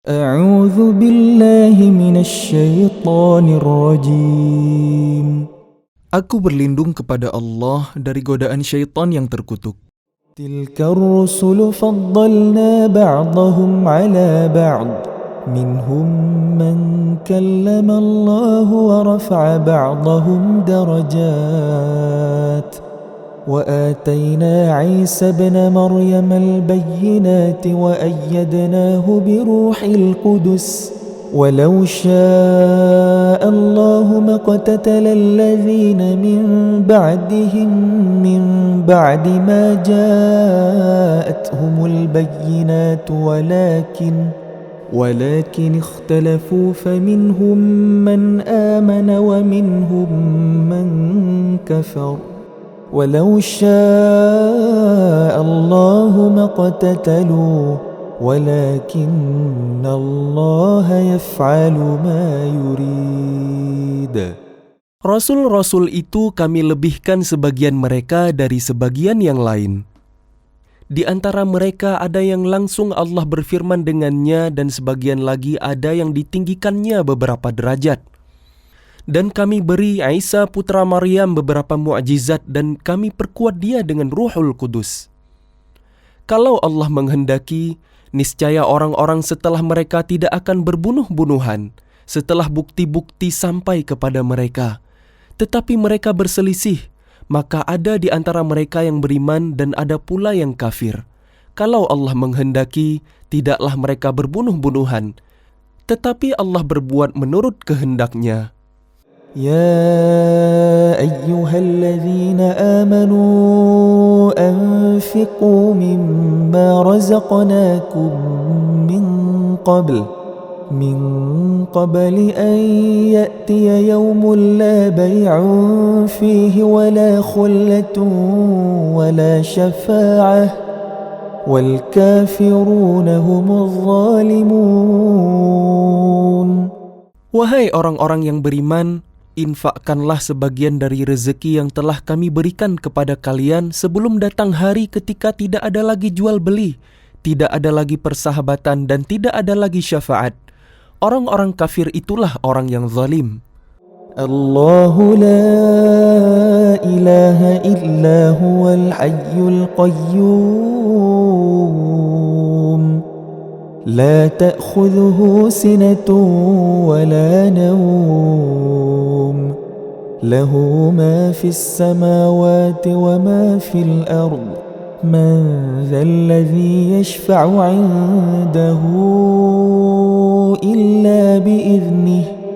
أعوذ بالله من الشيطان الرجيم. Aku berlindung kepada Allah dari godaan syaitan yang terkutuk. تلك الرسل فضلنا بعضهم على بعض منهم من كلم الله ورفع بعضهم درجات وآتينا عيسى ابن مريم البينات وأيدناه بروح القدس ولو شاء الله ما اقتتل الذين من بعدهم من بعد ما جاءتهم البينات ولكن اختلفوا فمنهم من آمن ومنهم من كفر ولو شاء الله ما اقتتلوا ولكن الله يفعل ما يريد. Rasul-rasul itu kami lebihkan sebagian mereka dari sebagian yang lain. Di antara mereka ada yang langsung Allah berfirman dengannya dan sebagian lagi ada yang ditinggikannya beberapa derajat. Dan kami beri Isa putra Maryam beberapa mukjizat dan kami perkuat dia dengan Ruhul Kudus. Kalau Allah menghendaki, niscaya orang-orang setelah mereka tidak akan berbunuh-bunuhan setelah bukti-bukti sampai kepada mereka. Tetapi mereka berselisih, maka ada di antara mereka yang beriman dan ada pula yang kafir. Kalau Allah menghendaki, tidaklah mereka berbunuh-bunuhan, tetapi Allah berbuat menurut kehendaknya. يا أيها الذين آمنوا أنفقوا مما رزقناكم من قبل أن يأتي يوم لا بيع فيه ولا خلة ولا شفاعة والكافرون هم الظالمون. Wahai orang-orang yang beriman, infakkanlah sebagian dari rezeki yang telah kami berikan kepada kalian sebelum datang hari ketika tidak ada lagi jual beli, tidak ada lagi persahabatan dan tidak ada lagi syafaat. Orang-orang kafir itulah orang yang zalim. Allahu la ilaha illa huwal hayyul qayyum la ta'khudhuhu sinatun wa la nawm lahu ma fis samawati wa ma fil ard man dhal ladzi yashfa'u 'indahu illa bi'idhnihi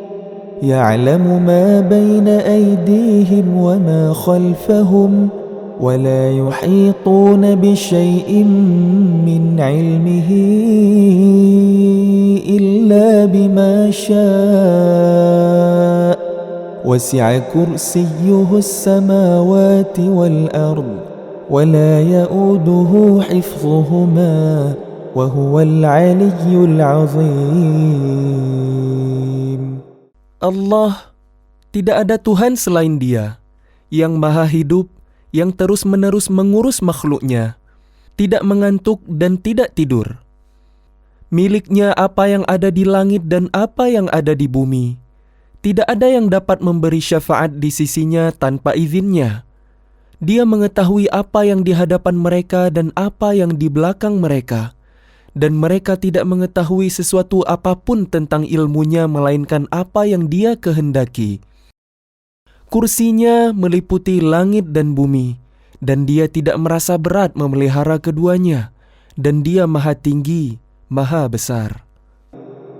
يعلم ما بين أيديهم وما خلفهم ولا يحيطون بشيء من علمه إلا بما شاء وسع كرسيه السماوات والأرض ولا يؤوده حفظهما وهو العلي العظيم. Allah, tidak ada Tuhan selain Dia, yang maha hidup, yang terus-menerus mengurus makhluknya, tidak mengantuk dan tidak tidur. Miliknya apa yang ada di langit dan apa yang ada di bumi. Tidak ada yang dapat memberi syafaat di sisinya tanpa izinnya. Dia mengetahui apa yang di hadapan mereka dan apa yang di belakang mereka. Dan mereka tidak mengetahui sesuatu apapun tentang ilmunya melainkan apa yang Dia kehendaki. Kursinya meliputi langit dan bumi, dan Dia tidak merasa berat memelihara keduanya, dan Dia maha tinggi, maha besar.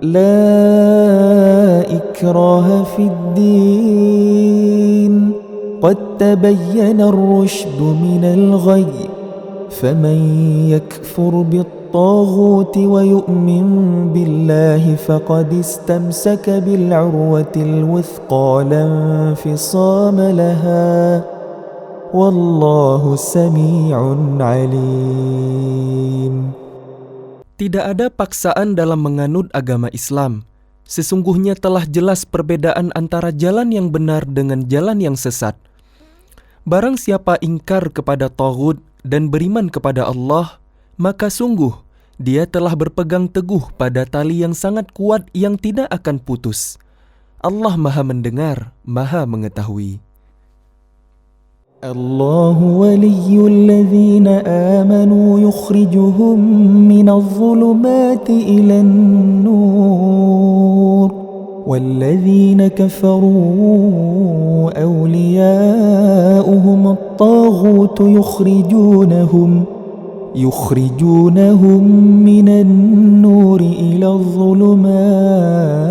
La ikraha fid din, qad tabayyana ar-rushdu minal ghayy, faman yakfur بالطاغوت ويؤمن بالله فقد استمسك بالعروة الوثقى لا انفصام لها والله سميع عليم. Tidak ada paksaan dalam menganut agama Islam. Sesungguhnya telah jelas perbedaan antara jalan yang benar dengan jalan yang sesat. Barang siapa ingkar kepada taghut dan beriman kepada Allah, maka sungguh Dia telah berpegang teguh pada tali yang sangat kuat yang tidak akan putus. Allah Maha mendengar, Maha mengetahui. الله ولي الذين آمنوا يخرجهم من الظلمات إلى النور والذين كفروا أولياؤهم الطاغوت يخرجونهم من النور إلى الظلمات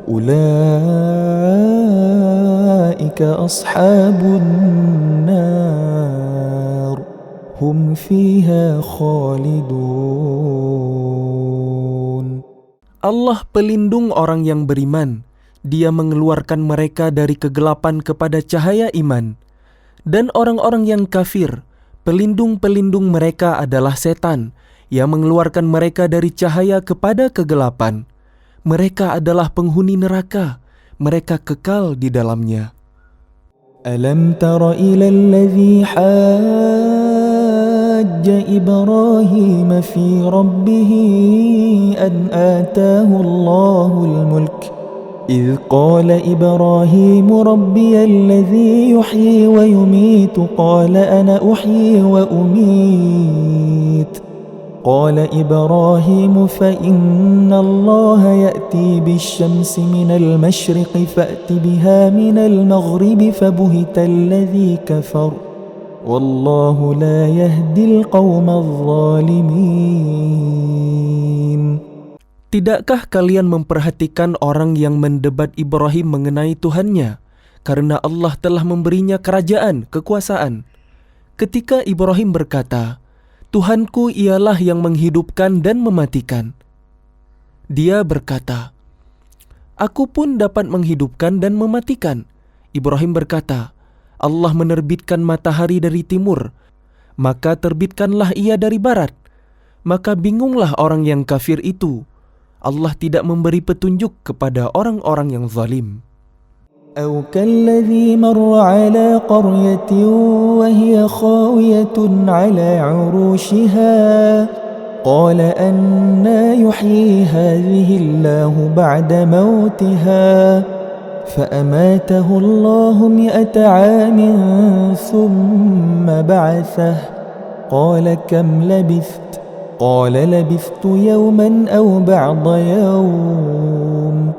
أولئك أصحاب النار هم فيها خالدون. Allah pelindung orang yang beriman. Dia mengeluarkan mereka dari kegelapan kepada cahaya iman. Dan orang-orang yang kafir, pelindung-pelindung mereka adalah setan yang mengeluarkan mereka dari cahaya kepada kegelapan. Mereka adalah penghuni neraka. Mereka kekal di dalamnya. ألم تر إلى الذي حاج إبراهيم في ربه أن آتاه الله الملك إذ قال إبراهيم ربي الذي يحيي ويميت قال أنا أحيي وأميت قال إبراهيم فإن الله يأتي بالشمس من المشرق فأت بها من المغرب فبهت الذي كفر والله لا يهدي القوم الظالمين. Tidakkah kalian memperhatikan orang yang mendebat Ibrahim mengenai Tuhannya? Karena Allah telah memberinya kerajaan, kekuasaan. Ketika Ibrahim berkata, Tuhanku ialah yang menghidupkan dan mematikan. Dia berkata, Aku pun dapat menghidupkan dan mematikan. Ibrahim berkata, Allah menerbitkan matahari dari timur, maka terbitkanlah ia dari barat. Maka bingunglah orang yang kafir itu. Allah tidak memberi petunjuk kepada orang-orang yang zalim. أو كالذي مر على قرية وهي خاوية على عروشها قال أنى يحيي هذه الله بعد موتها فأماته الله 100 عام ثم بعثه قال كم لبثت قال لبثت يوما أو بعض يوم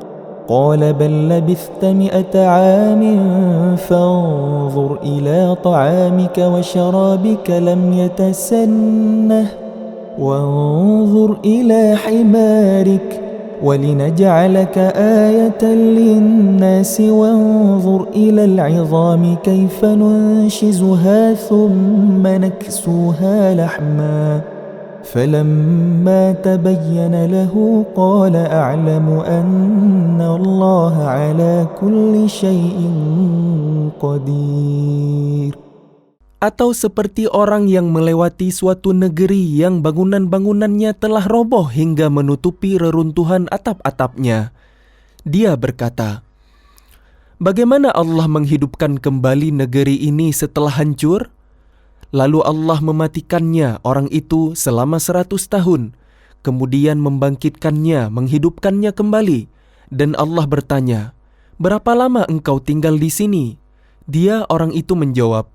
قال بل لبثت 100 عام فانظر إلى طعامك وشرابك لم يتسنه وانظر إلى حمارك ولنجعلك آية للناس وانظر إلى العظام كيف ننشزها ثم نكسوها لحما فلما تبين له قال أعلم أن الله على كل شيء قدير. Atau seperti orang yang melewati suatu negeri yang bangunan-bangunannya telah roboh hingga menutupi reruntuhan atap-atapnya. Dia berkata, Bagaimana Allah menghidupkan kembali negeri ini setelah hancur? Lalu Allah mematikannya orang itu selama 100 tahun, kemudian membangkitkannya, menghidupkannya kembali. Dan Allah bertanya, Berapa lama engkau tinggal di sini? Dia orang itu menjawab,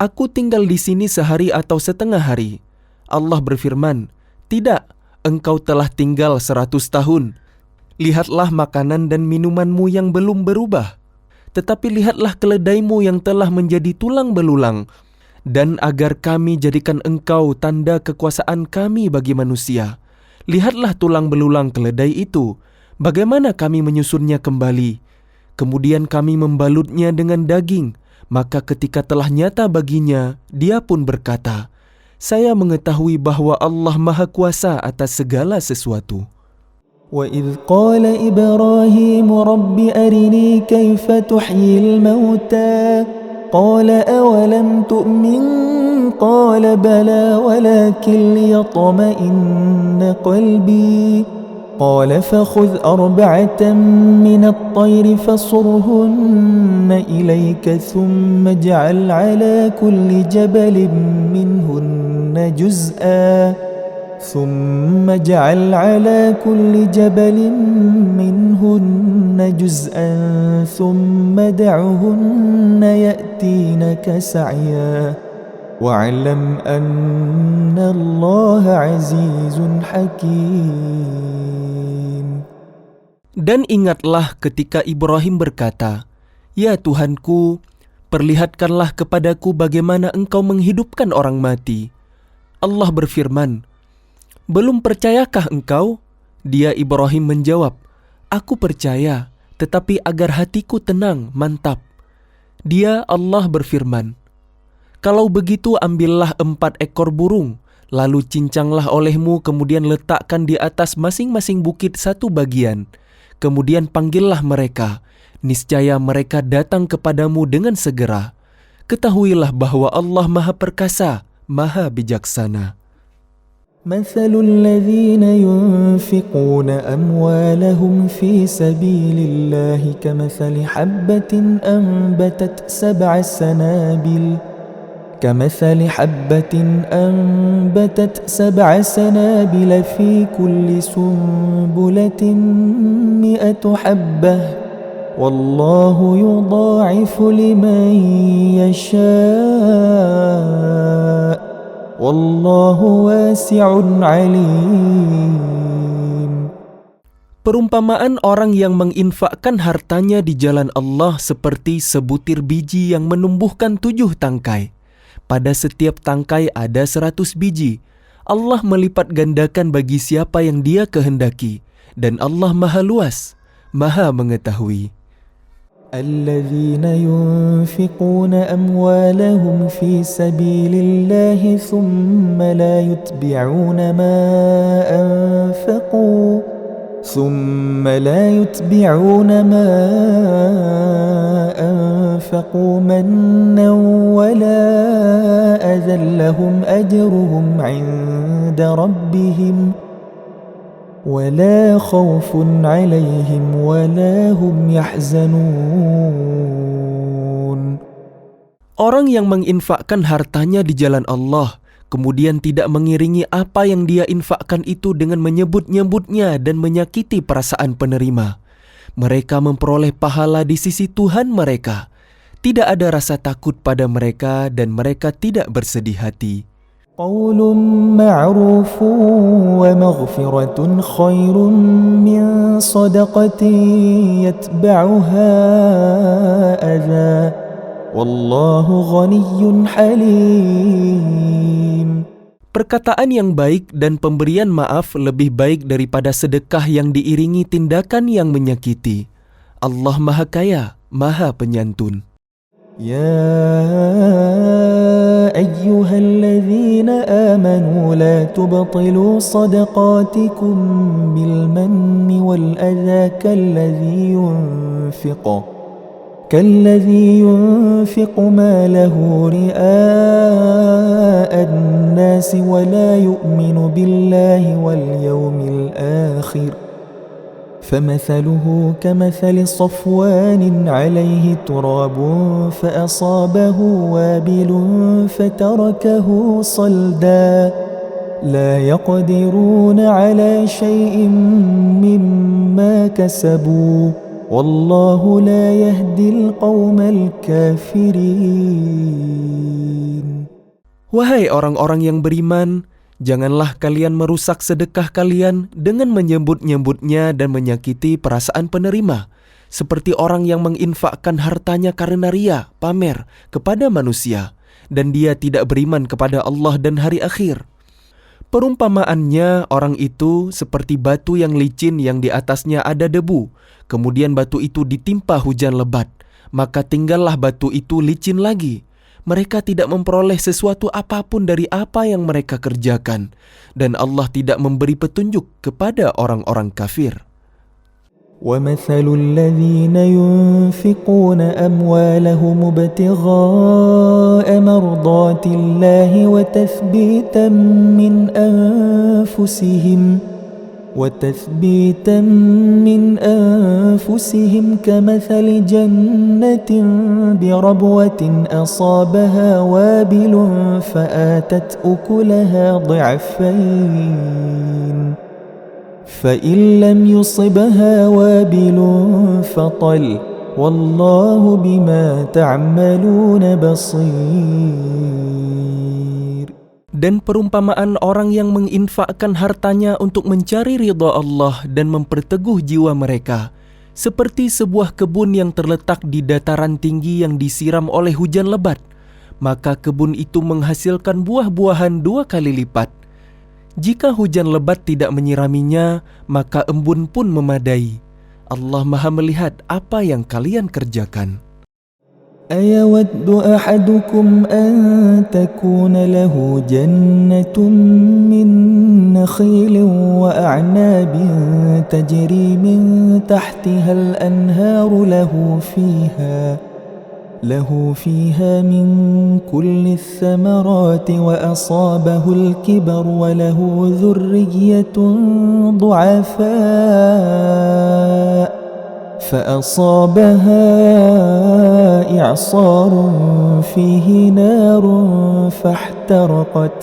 Aku tinggal di sini sehari atau setengah hari. Allah berfirman, Tidak, engkau telah tinggal 100 tahun. Lihatlah makanan dan minumanmu yang belum berubah. Tetapi lihatlah keledaimu yang telah menjadi tulang belulang. Dan agar kami jadikan engkau tanda kekuasaan kami bagi manusia. Lihatlah tulang belulang keledai itu, bagaimana kami menyusunnya kembali. Kemudian kami membalutnya dengan daging, maka ketika telah nyata baginya, dia pun berkata, Saya mengetahui bahwa Allah Maha Kuasa atas segala sesuatu. وَإِذْ قَالَ إِبْرَاهِيمُ رَبِّ أَرِنِي كَيْفَ تُحْيِي الْمَوْتَى قال أولم تؤمن قال بلى ولكن ليطمئن قلبي قال فخذ أربعة من الطير فصرهن إليك ثم اجعل على كل جبل منهن جزءا ثم دعهن يأتينك سعيا واعلم أن الله عزيز حكيم. Dan ingatlah ketika Ibrahim berkata, "Ya Tuhanku, perlihatkanlah kepadaku bagaimana engkau menghidupkan orang mati." Allah berfirman, "Belum percayakah engkau?" Dia Ibrahim menjawab, "Aku percaya, tetapi agar hatiku tenang, mantap." Dia Allah berfirman, "Kalau begitu ambillah 4 ekor burung, lalu cincanglah olehmu, kemudian letakkan di atas masing-masing bukit satu bagian. Kemudian panggillah mereka, niscaya mereka datang kepadamu dengan segera. Ketahuilah bahwa Allah Maha Perkasa, Maha Bijaksana." مثل الذين ينفقون أموالهم في سبيل الله كمثل حبة أنبتت 7 سنابل في كل سنبلة 100 حبة والله يضاعف لمن يشاء والله واسع عليم. Perumpamaan orang yang menginfakkan hartanya di jalan Allah seperti sebutir biji yang menumbuhkan 7 tangkai. Pada setiap tangkai ada 100 biji. Allah melipat gandakan bagi siapa yang Dia kehendaki. Dan Allah Maha Luas, Maha Mengetahui. الذين ينفقون أموالهم في سبيل الله ثم لا يتبعون ما أنفقوا منا ولا أذى لهم أجرهم عند ربهم ولا خوف عليهم ولا هم يحزنون. Orang yang menginfakkan hartanya di jalan Allah, kemudian tidak mengiringi apa yang dia infakkan itu dengan menyebut-nyebutnya dan menyakiti perasaan penerima, mereka memperoleh pahala di sisi Tuhan mereka. Tidak ada rasa takut pada mereka dan mereka tidak bersedih hati. قول معروف ومغفرة خير من صدقة يتبعها أذى والله غني حليم. Perkataan yang baik dan pemberian maaf lebih baik daripada sedekah yang diiringi tindakan yang menyakiti. Allah Maha Kaya, Maha Penyantun. يا أيها الذين آمنوا لا تبطلوا صدقاتكم بالمن والأذى كالذي ينفق ماله رئاء الناس ولا يؤمن بالله واليوم الآخر فمثله كمثل صفوان عليه تراب فأصابه وابل فتركه صلدا لا يقدرون على شيء مما كسبوا والله لا يهدي القوم الكافرين. Wahai orang-orang yang beriman, janganlah kalian merusak sedekah kalian dengan menyebut-nyebutnya dan menyakiti perasaan penerima, seperti orang yang menginfakkan hartanya karena ria, pamer, kepada manusia, dan dia tidak beriman kepada Allah dan hari akhir. Perumpamaannya, orang itu seperti batu yang licin yang di atasnya ada debu, kemudian batu itu ditimpa hujan lebat, maka tinggallah batu itu licin lagi. Mereka tidak memperoleh sesuatu apapun dari apa yang mereka kerjakan, dan Allah tidak memberi petunjuk kepada orang-orang kafir. وَمَثَلُ الَّذِينَ يُنْفِقُونَ أَمْوَالَهُمُ ابْتِغَاءَ مَرْضَاتِ اللَّهِ وَتَثْبِيتًا مِنْ أَنْفُسِهِمْ وتثبيتا من أنفسهم كمثل جنة بربوة أصابها وابل فآتت أكلها ضعفين فإن لم يصبها وابل فطل والله بما تعملون بصير. Dan perumpamaan orang yang menginfakkan hartanya untuk mencari ridha Allah dan memperteguh jiwa mereka, seperti sebuah kebun yang terletak di dataran tinggi yang disiram oleh hujan lebat, maka kebun itu menghasilkan buah-buahan 2 kali lipat. Jika hujan lebat tidak menyiraminya, maka embun pun memadai. Allah Maha melihat apa yang kalian kerjakan. أيود أحدكم أن تكون له جنة من نخيل وأعناب تجري من تحتها الأنهار له فيها من كل الثمرات وأصابه الكبر وله ذرية ضعفاء فأصابها إعصار فيه نار فاحترقت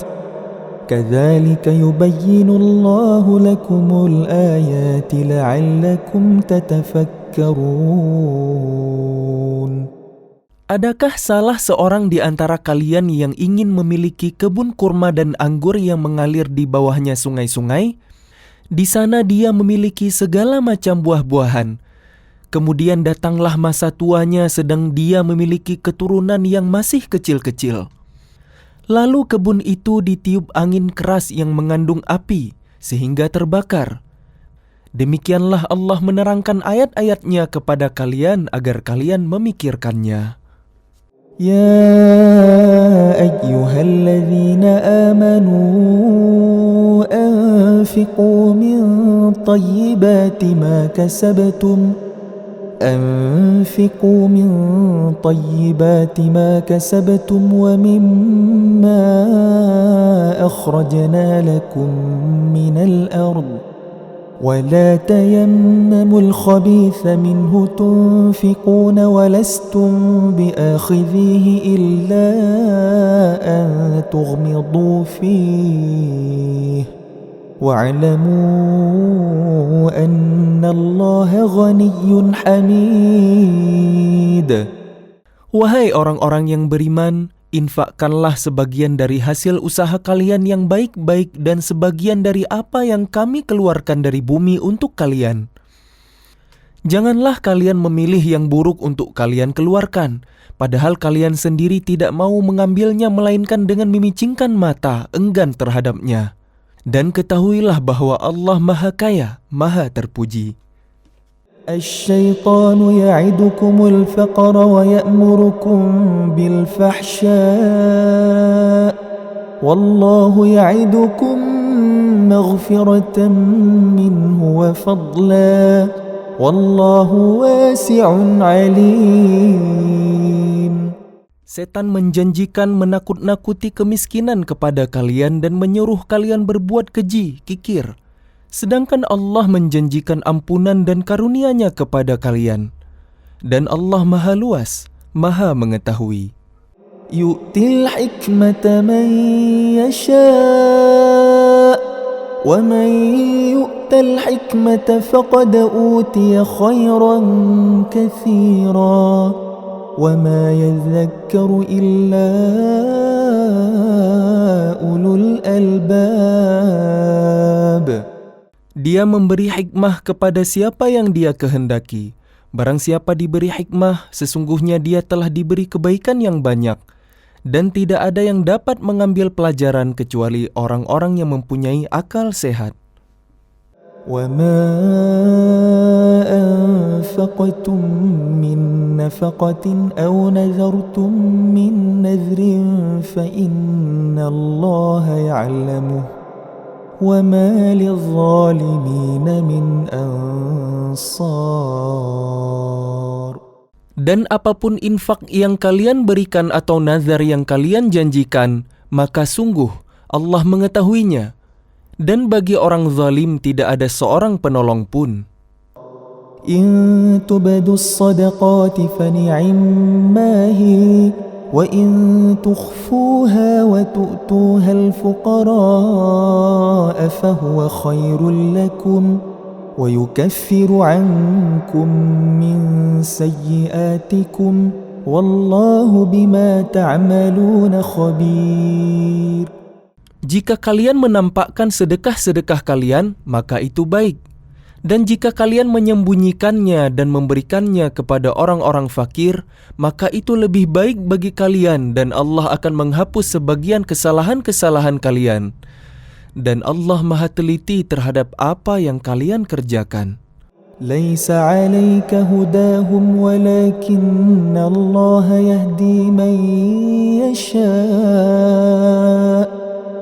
كذلك يبين الله لكم الآيات لعلكم تتفكرون. Adakah salah seorang di antara kalian yang ingin memiliki kebun kurma dan anggur yang mengalir di bawahnya sungai-sungai? Di sana dia memiliki segala macam buah-buahan. Kemudian datanglah masa tuanya sedang dia memiliki keturunan yang masih kecil-kecil. Lalu kebun itu ditiup angin keras yang mengandung api sehingga terbakar. Demikianlah Allah menerangkan ayat-ayatnya kepada kalian agar kalian memikirkannya. يا أيها الذين آمنوا أنفقوا من طيبات ما كسبتم ومما أخرجنا لكم من الأرض ولا تيمموا الخبيث منه تنفقون ولستم بآخذيه إلا أن تغمضوا فيه واعلموا أن الله غني حميد. Wahai orang-orang yang beriman, infakkanlah sebagian dari hasil usaha kalian yang baik-baik dan sebagian dari apa yang kami keluarkan dari bumi untuk kalian. Janganlah kalian memilih yang buruk untuk kalian keluarkan, padahal kalian sendiri tidak mau mengambilnya melainkan dengan memicingkan mata, enggan terhadapnya. Dan ketahuilah bahwa Allah Maha Kaya, Maha Terpuji. الشيطان يعدكم الفقر ويأمركم بالفحشاء والله يعدكم مغفرة منه وفضلا والله واسع عليم. Setan menjanjikan menakut-nakuti kemiskinan kepada kalian dan menyuruh kalian berbuat keji, kikir. Sedangkan Allah menjanjikan ampunan dan karunia-Nya kepada kalian. Dan Allah Maha Luas, Maha Mengetahui. Yu'til hikmata man yasha' wa man yu'tal hikmata faqad utiya khairan katsira wa ma yadhakkaru illa ulul albab. Dia memberi hikmah kepada siapa yang Dia kehendaki. Barang siapa diberi hikmah, sesungguhnya dia telah diberi kebaikan yang banyak. Dan tidak ada yang dapat mengambil pelajaran kecuali orang-orang yang mempunyai akal sehat. وَمَا أَنفَقْتُم مِّن نَّفَقَةٍ أَوْ نَذَرْتُم مِّن نَّذْرٍ فَإِنَّ اللَّهَ يَعْلَمُهُ وَمَا لِلظَّالِمِينَ مِنْ أَنصَارٍ. Dan apapun infak yang kalian berikan atau nazar yang kalian janjikan, maka sungguh Allah mengetahuinya. Dan bagi orang zalim tidak ada seorang penolong pun. إن تبدوا الصدقات فنعما هي وإن تخفوها وتؤتوها الفقراء فهو خير لكم ويكفر عنكم من سيئاتكم والله بما تعملون خبير. Jika kalian menampakkan sedekah-sedekah kalian, maka itu baik. Dan jika kalian menyembunyikannya dan memberikannya kepada orang-orang fakir, maka itu lebih baik bagi kalian dan Allah akan menghapus sebagian kesalahan-kesalahan kalian. Dan Allah Maha teliti terhadap apa yang kalian kerjakan. ليس عليك هداهم ولكن الله يهدي من يشاء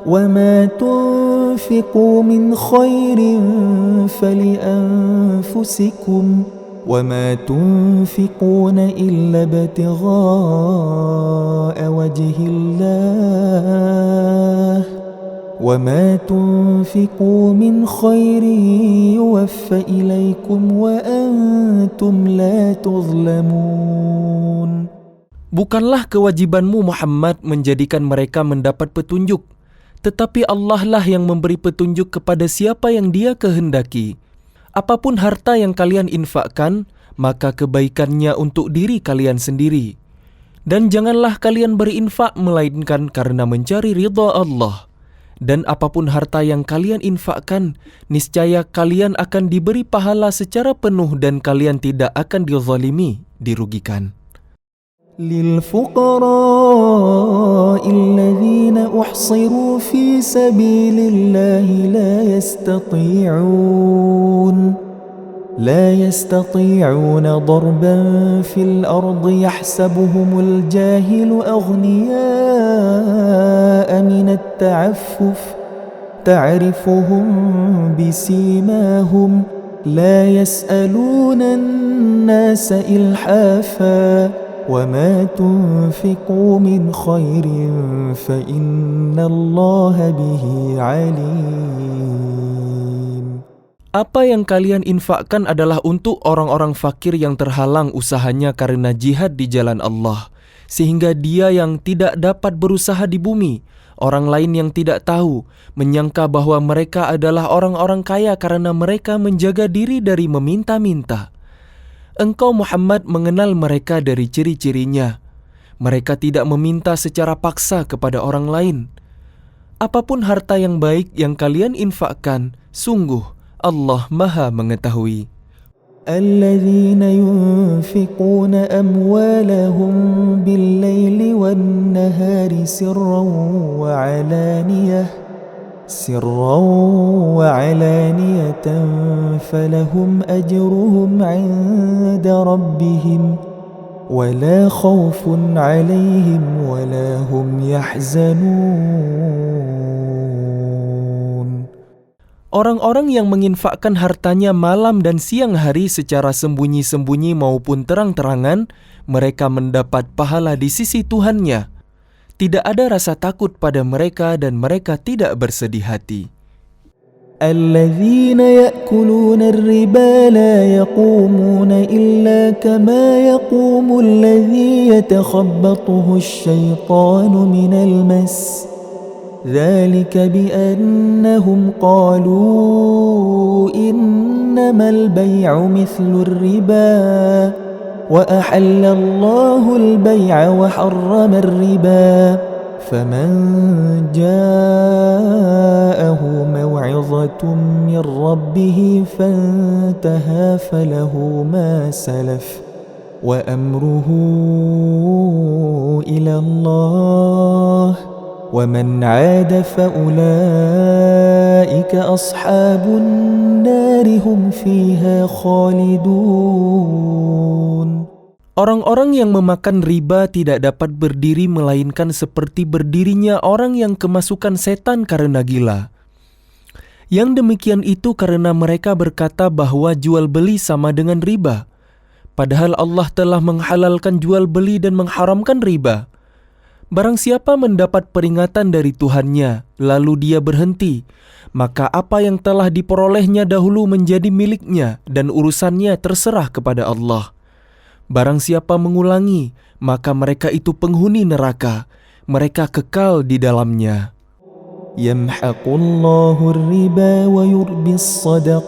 وما تنفقوا من خير فلأنفسكم وما تنفقون إلا ابتغاء وجه الله وما تنفقوا من خير يوفى إليكم وأنتم لا تظلمون. Bukanlah kewajibanmu Muhammad menjadikan mereka mendapat petunjuk, tetapi Allah lah yang memberi petunjuk kepada siapa yang Dia kehendaki. Apapun harta yang kalian infakkan, maka kebaikannya untuk diri kalian sendiri. Dan janganlah kalian berinfak melainkan karena mencari ridha Allah. Dan apapun harta yang kalian infakkan, niscaya kalian akan diberi pahala secara penuh dan kalian tidak akan dizalimi, dirugikan. للفقراء الذين أحصروا في سبيل الله لا يستطيعون ضربا في الأرض يحسبهم الجاهل أغنياء من التعفف تعرفهم بسيماهم لا يسألون الناس إلحافا وما تنفقوا من خير فإن الله به عليم. Apa yang kalian infakkan adalah untuk orang-orang fakir yang terhalang usahanya karena jihad di jalan Allah, sehingga dia yang tidak dapat berusaha di bumi, orang lain yang tidak tahu, menyangka bahwa mereka adalah orang-orang kaya karena mereka menjaga diri dari meminta-minta. Engkau Muhammad mengenal mereka dari ciri-cirinya. Mereka tidak meminta secara paksa kepada orang lain. Apapun harta yang baik yang kalian infakkan, sungguh Allah Maha mengetahui. الذين ينفقون أموالهم بالليل والنهار سرا وعلانية فلهم أجرهم عند ربهم ولا خوف عليهم ولا هم يحزنون. Orang-orang yang menginfakkan hartanya malam dan siang hari secara sembunyi-sembunyi maupun terang-terangan, mereka mendapat pahala di sisi Tuhannya. Tidak ada rasa takut pada mereka dan mereka tidak bersedih hati. الذين يأكلون الربا لا يقومون إلا كما يقوم الذي يتخبطه الشيطان من المس ذلك بأنهم قالوا إنما البيع مثل الربا وأحل الله البيع وحرم الربا فمن جاءه موعظة من ربه فانتهى فله ما سلف وأمره إلى الله ومن عاد فأولئك أصحاب النار هم فيها خالدون. Orang-orang yang memakan riba tidak dapat berdiri melainkan seperti berdirinya orang yang kemasukan setan karena gila. Yang demikian itu karena mereka berkata bahwa jual beli sama dengan riba. Padahal Allah telah menghalalkan jual beli dan mengharamkan riba. Barang siapa mendapat peringatan dari Tuhannya, lalu dia berhenti, maka apa yang telah diperolehnya dahulu menjadi miliknya dan urusannya terserah kepada Allah. Barang siapa mengulangi, maka mereka itu penghuni neraka, mereka kekal di dalamnya. Yamhaqullahu ar-riba wa yurbis sadaqat.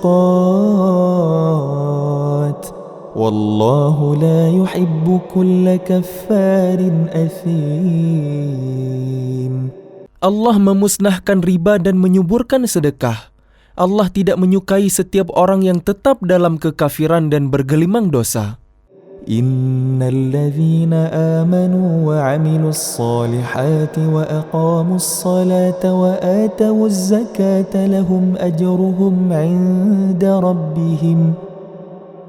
Wallahu la yuhibbu kulla kaffarin athim. Allah memusnahkan riba dan menyuburkan sedekah. Allah tidak menyukai setiap orang yang tetap dalam kekafiran dan bergelimang dosa. Innal ladzina amanu wa 'amilus solihati wa aqamus salata wa atawuz zakata lahum ajruhum 'inda rabbihim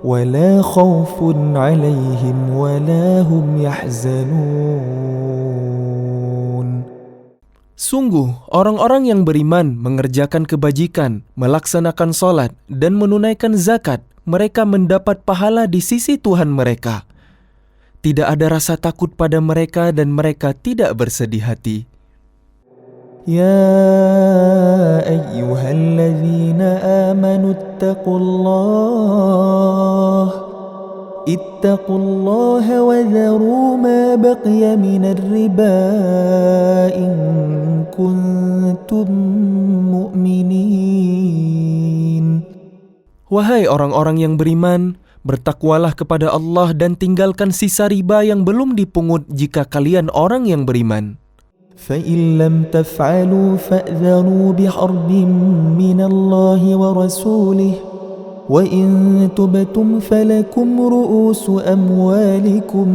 ولا خوف عليهم ولا هم يحزنون. Sungguh, orang-orang yang beriman mengerjakan kebajikan, melaksanakan sholat, dan menunaikan zakat, mereka mendapat pahala di sisi Tuhan mereka. Tidak ada rasa takut pada mereka dan mereka tidak bersedih hati. يا أيها الذين آمنوا اتقوا الله وذروا ما بقي من الربا إن كنتم مؤمنين. Wahai orang-orang yang beriman, bertakwalah kepada Allah dan tinggalkan sisa riba yang belum dipungut jika kalian orang yang beriman. فإن لم تفعلوا فأذنوا بحرب من الله ورسوله وإن تبتم فلكم رؤوس أموالكم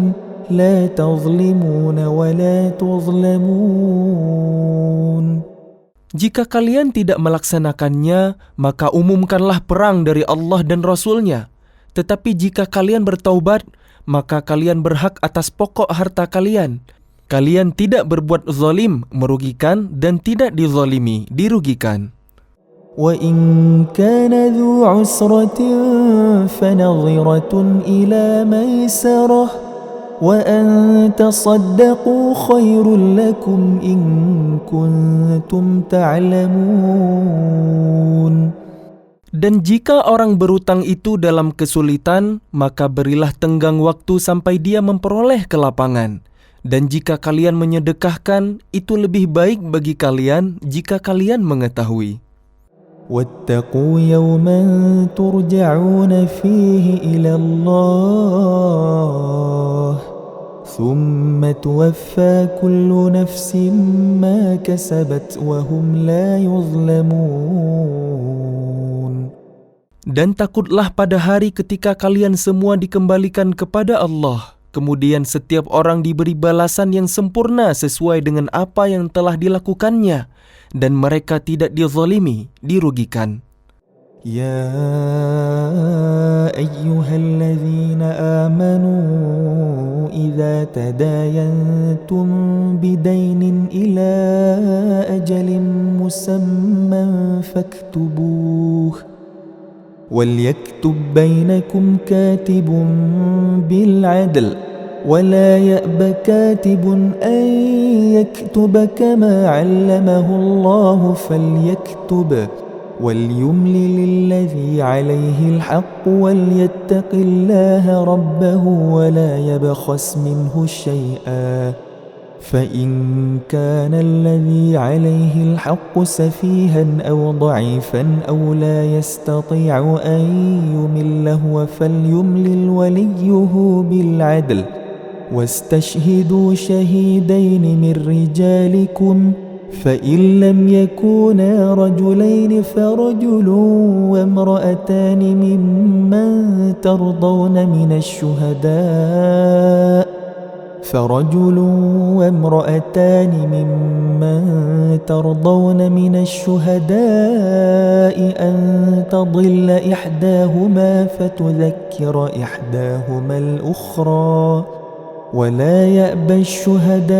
لا تظلمون ولا تظلمون. Jika kalian tidak melaksanakannya, maka umumkanlah perang dari Allah dan Rasul-Nya. Tetapi jika kalian bertaubat, maka kalian berhak atas pokok harta kalian. Kalian tidak berbuat zalim, merugikan, dan tidak dizalimi, dirugikan. وَإِنْ كَانَ ذُو عُسْرَةٍ فَنَظِرَةٌ إِلَى مَيْسَرَةٍ وَأَنْ تَصَدَّقُوا خَيْرٌ لَكُمْ إِنْ كُنْتُمْ تَعْلَمُونَ. Dan jika orang berutang itu dalam kesulitan, maka berilah tenggang waktu sampai dia memperoleh kelapangan. Dan jika kalian menyedekahkan, itu lebih baik bagi kalian jika kalian mengetahui. وَاتَّقُوا يَوْمًا تُرْجَعُونَ فِيهِ إِلَى اللَّهِ ثُمَّ تُوَفَّى كُلُّ نَفْسٍ مَا كَسَبَتْ وَهُمْ لَا يُظْلَمُونَ. Dan takutlah pada hari ketika kalian semua dikembalikan kepada Allah. Kemudian setiap orang diberi balasan yang sempurna sesuai dengan apa yang telah dilakukannya, dan mereka tidak dizalimi, dirugikan. Ya ayyuhalladzina amanu idza tadayantum bidainin ila ajalin musamman faktubuh وليكتب بينكم كاتب بالعدل ولا يأب كاتب أن يكتب كما علمه الله فليكتب وليملل الذي عليه الحق وليتق الله ربه ولا يبخس منه شيئا فإن كان الذي عليه الحق سفيها أو ضعيفا أو لا يستطيع أن يمل هو فليملل وليه بالعدل واستشهدوا شهيدين من رجالكم فإن لم يكونا رجلين فرجل وامرأتان ممن ترضون من الشهداء فرجل وامرأتان ممن ترضون من الشهداء أن تضل إحداهما فتذكر إحداهما الأخرى ولا يأبى الشهداء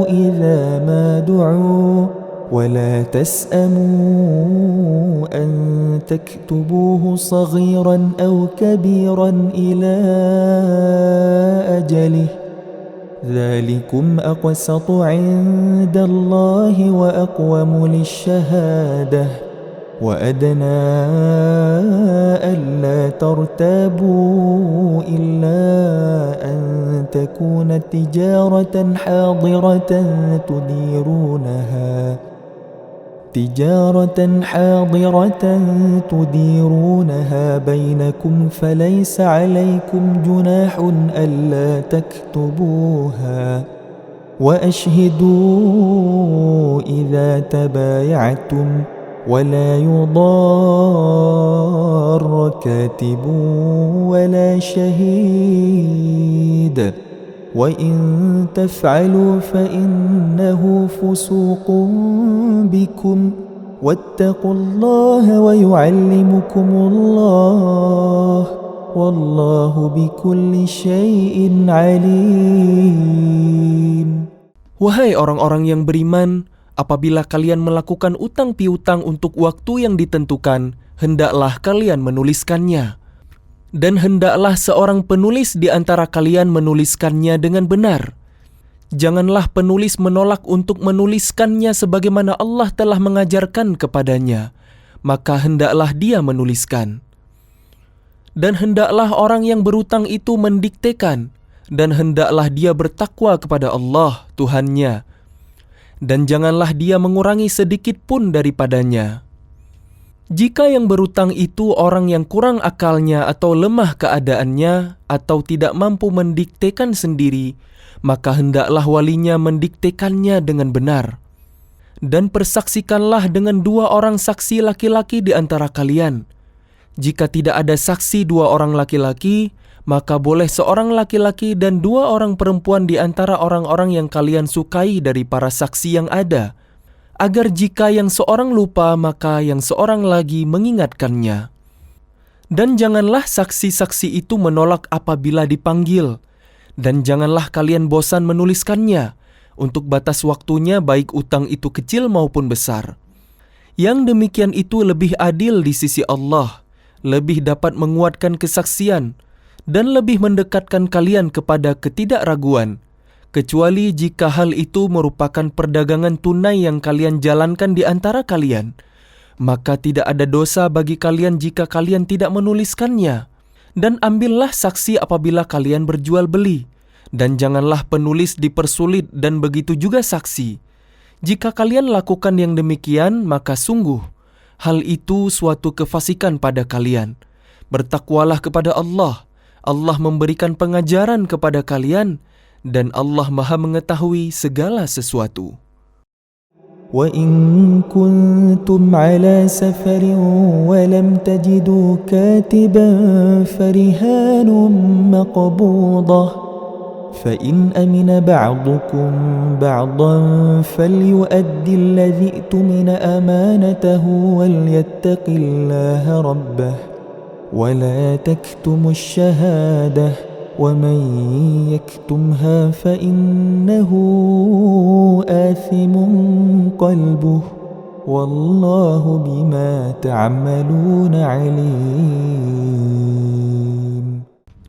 إذا ما دعوا ولا تسأموا أن تكتبوه صغيرا أو كبيرا إلى أجله ذلكم أقسط عند الله وأقوم للشهادة وأدنى ألا ترتابوا إلا أن تكون تجارة حاضرة تديرونها بينكم فليس عليكم جناح ألا تكتبوها وأشهدوا إذا تبايعتم ولا يضار كاتب ولا شهيد وإن تفعلوا فإنه فسوق بكم واتقوا الله ويعلمكم الله والله بكل شيء عليم. Wahai orang-orang yang beriman, apabila kalian melakukan utang piutang untuk waktu yang ditentukan, hendaklah kalian menuliskannya. Dan hendaklah seorang penulis di antara kalian menuliskannya dengan benar. Janganlah penulis menolak untuk menuliskannya sebagaimana Allah telah mengajarkan kepadanya, maka hendaklah dia menuliskan. Dan hendaklah orang yang berutang itu mendiktekan, dan hendaklah dia bertakwa kepada Allah, Tuhannya. Dan janganlah dia mengurangi sedikit pun daripadanya. Jika yang berutang itu orang yang kurang akalnya atau lemah keadaannya atau tidak mampu mendiktekan sendiri, maka hendaklah walinya mendiktekannya dengan benar. Dan persaksikanlah dengan 2 orang saksi laki-laki di antara kalian. Jika tidak ada saksi 2 orang laki-laki, maka boleh seorang laki-laki dan 2 orang perempuan di antara orang-orang yang kalian sukai dari para saksi yang ada, agar jika yang seorang lupa, maka yang seorang lagi mengingatkannya. Dan janganlah saksi-saksi itu menolak apabila dipanggil, dan janganlah kalian bosan menuliskannya, untuk batas waktunya baik utang itu kecil maupun besar. Yang demikian itu lebih adil di sisi Allah, lebih dapat menguatkan kesaksian, dan lebih mendekatkan kalian kepada ketidakraguan, kecuali jika hal itu merupakan perdagangan tunai yang kalian jalankan di antara kalian, maka tidak ada dosa bagi kalian jika kalian tidak menuliskannya. Dan ambillah saksi apabila kalian berjual beli, dan janganlah penulis dipersulit dan begitu juga saksi. Jika kalian lakukan yang demikian, maka sungguh hal itu suatu kefasikan pada kalian. Bertakwalah kepada Allah. Allah memberikan pengajaran kepada kalian, dan Allah Maha mengetahui segala sesuatu. وَإِن كُنتُمْ عَلَى سَفَرٍ وَلَمْ تَجِدُوا كَاتِبًا فَرِهَانٌ مَّقْبُوضَةٌ فَإِنْ أَمِنَ بَعْضُكُمْ بَعْضًا فَلْيُؤَدِّ الَّذِي اؤْتُمِنَ أَمَانَتَهُ وَلْيَتَّقِ اللَّهَ رَبَّهُ وَلَا تَكْتُمُوا الشَّهَادَةَ وَمَنْ يَكْتُمْهَا فَإِنَّهُ آثِمٌ قَلْبُهُ وَاللَّهُ بِمَا تَعْمَلُونَ عَلِيمٌ.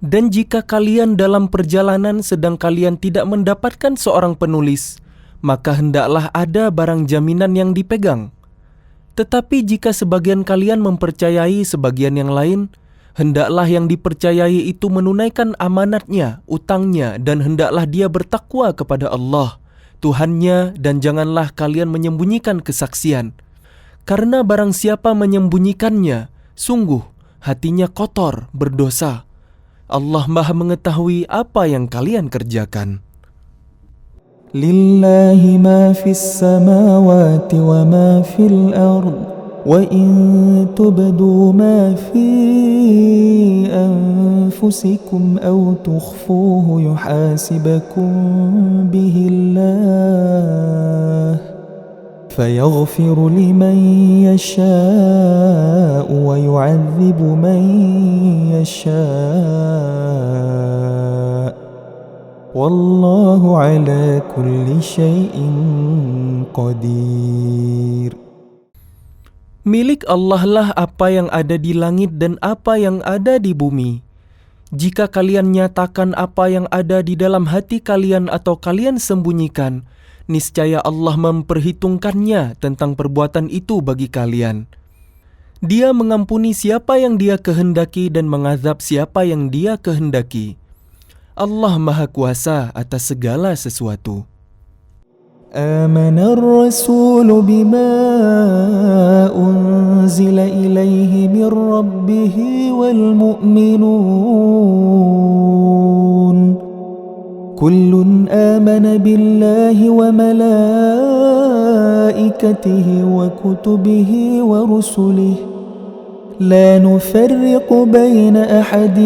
Dan jika kalian dalam perjalanan sedang kalian tidak mendapatkan seorang penulis, maka hendaklah ada barang jaminan yang dipegang. Tetapi jika sebagian kalian mempercayai sebagian yang lain, hendaklah yang dipercayai itu menunaikan amanatnya, utangnya, dan hendaklah dia bertakwa kepada Allah, Tuhannya, dan janganlah kalian menyembunyikan kesaksian. Karena barang siapa menyembunyikannya, sungguh hatinya kotor, berdosa. Allah Maha mengetahui apa yang kalian kerjakan. Lillahi ma fis samawati wa ma fil ard. وَإِن تُبْدُوا مَا فِي أَنفُسِكُمْ أَوْ تُخْفُوهُ يُحَاسِبْكُم بِهِ اللَّهُ فَيَغْفِرُ لِمَن يَشَاءُ وَيُعَذِّبُ مَن يَشَاءُ وَاللَّهُ عَلَى كُلِّ شَيْءٍ قَدِيرٌ. Milik Allah lah apa yang ada di langit dan apa yang ada di bumi. Jika kalian nyatakan apa yang ada di dalam hati kalian atau kalian sembunyikan, niscaya Allah memperhitungkannya tentang perbuatan itu bagi kalian. Dia mengampuni siapa yang Dia kehendaki dan mengazab siapa yang Dia kehendaki. Allah Maha Kuasa atas segala sesuatu. آمن الرسول بما أنزل إليه من ربه والمؤمنون كل آمن بالله وملائكته وكتبه ورسله لا نفرق بين أحد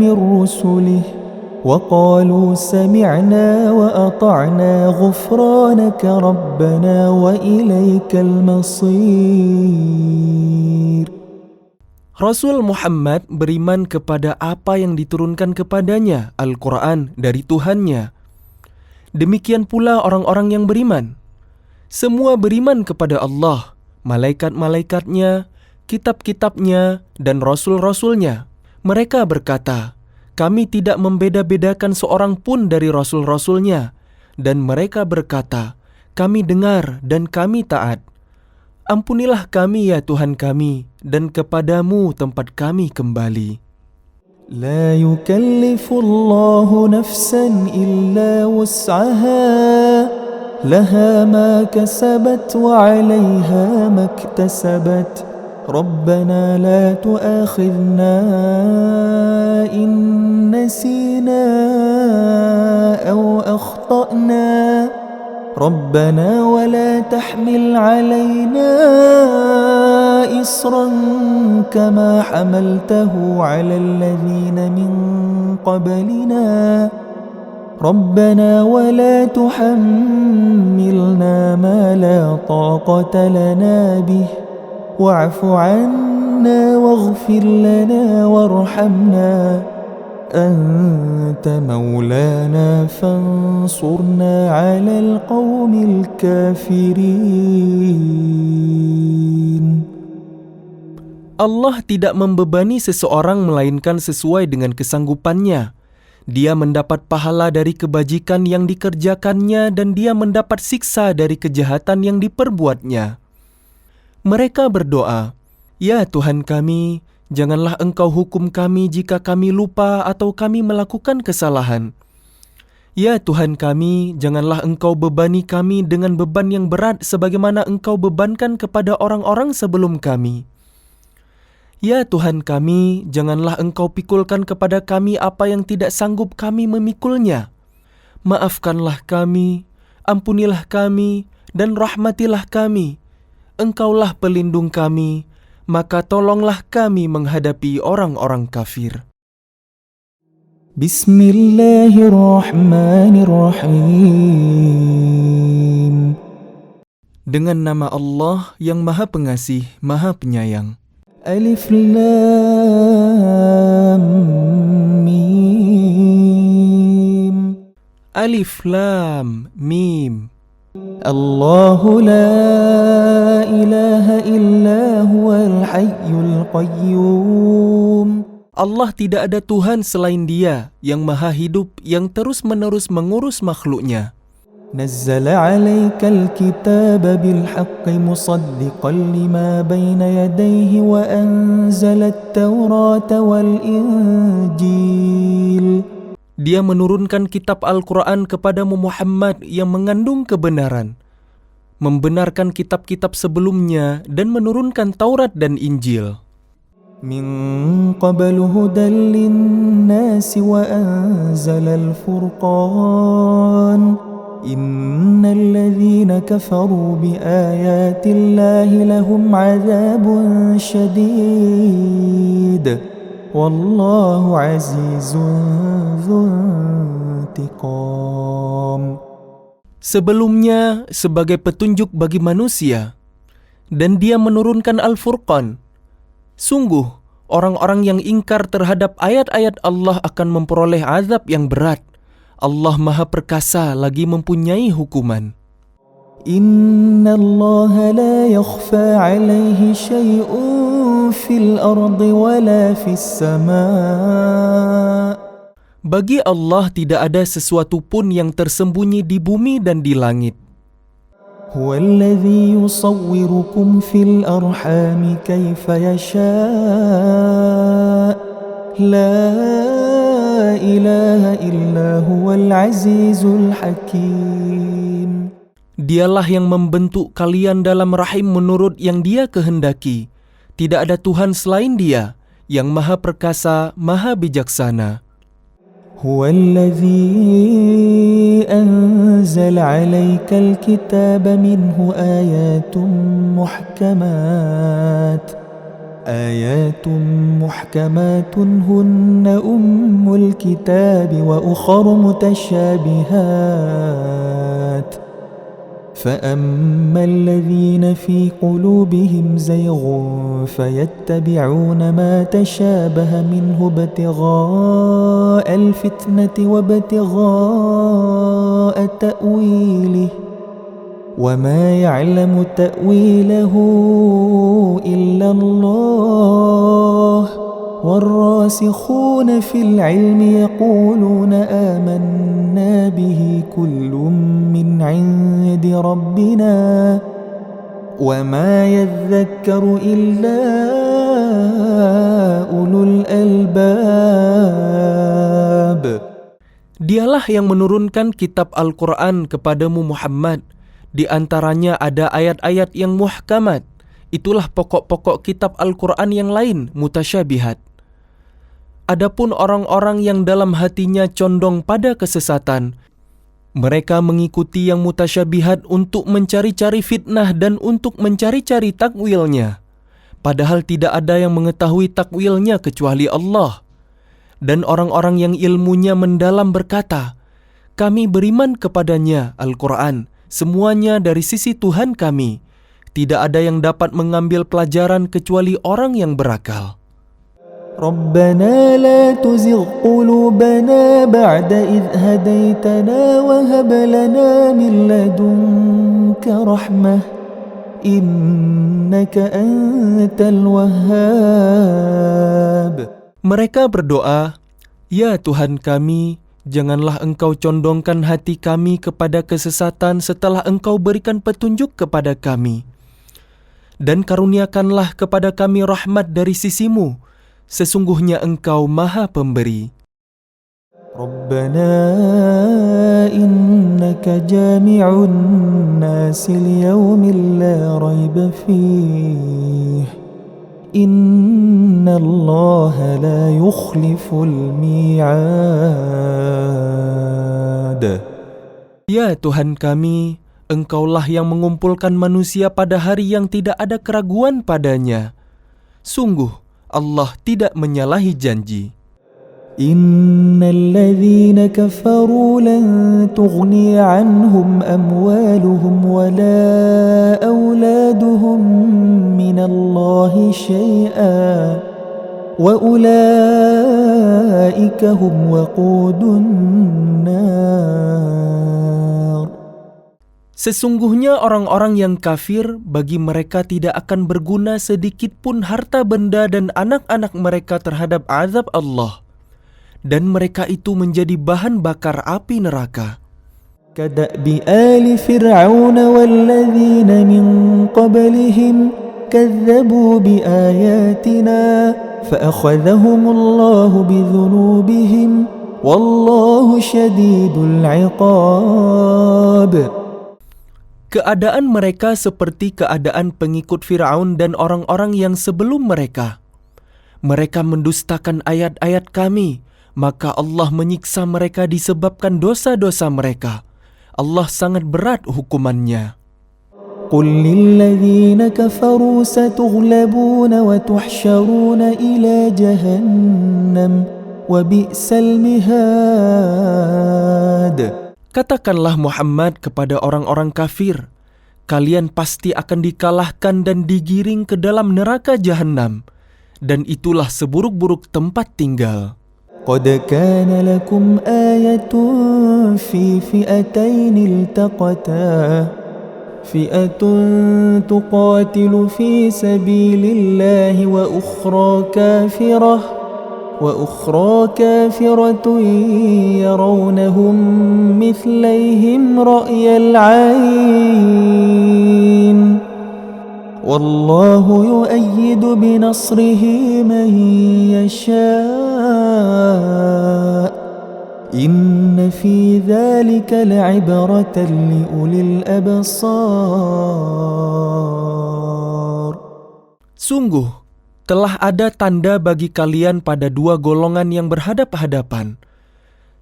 من رسله وقالوا سمعنا وأطعنا غفرانك ربنا وإليك المصير. Rasul Muhammad beriman kepada apa yang diturunkan kepadanya, Al-Quran, dari Tuhannya. Demikian pula orang-orang yang beriman. Semua beriman kepada Allah, malaikat-malaikatnya, kitab-kitabnya, dan rasul-rasulnya. Mereka berkata, kami tidak membeda-bedakan seorang pun dari rasul-rasulnya. Dan mereka berkata, kami dengar dan kami taat. Ampunilah kami ya Tuhan kami, dan kepadamu tempat kami kembali. لا يكلف الله نفسا إلا وسعها لها ما كسبت وعليها ما اكتسبت ربنا لا تؤاخذنا إن نسينا أو أخطأنا ربنا ولا تحمل علينا إصرا كما حملته على الذين من قبلنا ربنا ولا تحملنا ما لا طاقة لنا به واعف عنا واغفر لنا وارحمنا أنت مولانا فانصرنا على القوم الكافرين. Allah tidak membebani seseorang melainkan sesuai dengan kesanggupannya. Dia mendapat pahala dari kebajikan yang dikerjakannya dan dia mendapat siksa dari kejahatan yang diperbuatnya. Mereka berdoa, ya Tuhan kami, janganlah Engkau hukum kami jika kami lupa atau kami melakukan kesalahan. Ya Tuhan kami, janganlah Engkau bebani kami dengan beban yang berat sebagaimana Engkau bebankan kepada orang-orang sebelum kami. Ya Tuhan kami, janganlah Engkau pikulkan kepada kami apa yang tidak sanggup kami memikulnya. Maafkanlah kami, ampunilah kami, dan rahmatilah kami. Engkaulah pelindung kami, maka tolonglah kami menghadapi orang-orang kafir. Bismillahirrahmanirrahim. Dengan nama Allah yang Maha Pengasih, Maha Penyayang. Alif Lam Mim. Alif Lam Mim. Allahu la ilaha illa huwal hayyul qayyum. Allah tidak ada Tuhan selain Dia yang Maha Hidup, yang terus-menerus mengurus makhluknya. نزل عليك الكتاب بالحق مصدقا لما بين يديه وأنزل التوراة والإنجيل. Dia menurunkan kitab Al-Quran kepadamu Muhammad yang mengandung kebenaran, membenarkan kitab-kitab sebelumnya dan menurunkan Taurat dan Injil. من قبل هدى للناس وأنزل الفرقان إن الذين كفروا بآيات الله لهم عذاب شديد والله عزيز ذو انتقام. Sebelumnya sebagai petunjuk bagi manusia, dan Dia menurunkan Al-Furqan. Sungguh, orang-orang yang ingkar terhadap ayat-ayat Allah akan memperoleh azab yang berat. Allah Maha Perkasa lagi mempunyai hukuman. Inna Allah la yakhfa alaihi syai'un في الأرض ولا في السماء. Bagi Allah tidak ada sesuatu pun yang tersembunyi di bumi dan di langit. هو الذي يصوركم في الأرحام كيف يشاء لا إله إلا هو العزيز الحكيم. Dialah yang membentuk kalian dalam rahim menurut yang Dia kehendaki. Tidak ada Tuhan selain Dia, yang Maha Perkasa, Maha Bijaksana. هو الذي أنزل عليك الكتاب منه آيات محكمات هن أم الكتاب وأخر متشابهات فأما الذين في قلوبهم زيغ فيتبعون ما تشابه منه ابتغاء الفتنة وابتغاء تأويله وما يعلم تأويله إلا الله والراسخون في العلم يقولون آمنا به كل من عند ربنا وما يذكر إلا أولو الألباب. Dialah yang menurunkan kitab Al-Quran kepadamu Muhammad. Di antaranya ada ayat-ayat yang muhkamat. Itulah pokok-pokok kitab Al-Quran yang lain, mutasyabihat. Adapun orang-orang yang dalam hatinya condong pada kesesatan, mereka mengikuti yang mutasyabihat untuk mencari-cari fitnah dan untuk mencari-cari takwilnya. Padahal tidak ada yang mengetahui takwilnya kecuali Allah. Dan orang-orang yang ilmunya mendalam berkata, kami beriman kepadanya, Al-Quran, semuanya dari sisi Tuhan kami. Tidak ada yang dapat mengambil pelajaran kecuali orang yang berakal. ربنا لا تزغ قلوبنا بعد إذ هديتنا وهب لنا من لدنك رحمة إنك أنت الوهاب. Mereka berdoa, ya Tuhan kami, janganlah Engkau condongkan hati kami kepada kesesatan setelah Engkau berikan petunjuk kepada kami. Dan karuniakanlah kepada kami rahmat dari sisimu. Sesungguhnya Engkau Maha Pemberi. Rabbana innaka jami'un nasi liyawmin la rayba fih innallaha la yukhliful mi'ad. Ya Tuhan kami, Engkaulah yang mengumpulkan manusia pada hari yang tidak ada keraguan padanya. Sungguh, Allah tidak menyalahi janji. Innal ladzina kafaru lan tughni anhum amwaluhum wala auladuhum minallahi syai'a wa ulaika hum waqudun nar. Sesungguhnya orang-orang yang kafir, bagi mereka tidak akan berguna sedikit pun harta benda dan anak-anak mereka terhadap azab Allah. Dan mereka itu menjadi bahan bakar api neraka. Kada'bi ali fir'aun walladzina min qablihim kadzabu biayatina fa'akhadhahumullahu bidhunubihim wallahu syadidul 'iqab. Keadaan mereka seperti keadaan pengikut Fir'aun dan orang-orang yang sebelum mereka. Mereka mendustakan ayat-ayat kami, maka Allah menyiksa mereka disebabkan dosa-dosa mereka. Allah sangat berat hukumannya. Qul lilladzina kafaru satughlabuna wa tuhsyaruna ila jahannam wa bi'sal mihad. Katakanlah Muhammad kepada orang-orang kafir, kalian pasti akan dikalahkan dan digiring ke dalam neraka Jahannam, dan itulah seburuk-buruk tempat tinggal. Qad kana lakum ayatun fi fi'atayn iltaqata فئة تقاتل في سبيل الله وأخرى كافرة يرونهم مثليهم رأي العين والله يؤيد بنصره من يشاء إن في ذلك لعبرة لأولي الأبصار. Sungguh, telah ada tanda bagi kalian pada dua golongan yang berhadap-hadapan.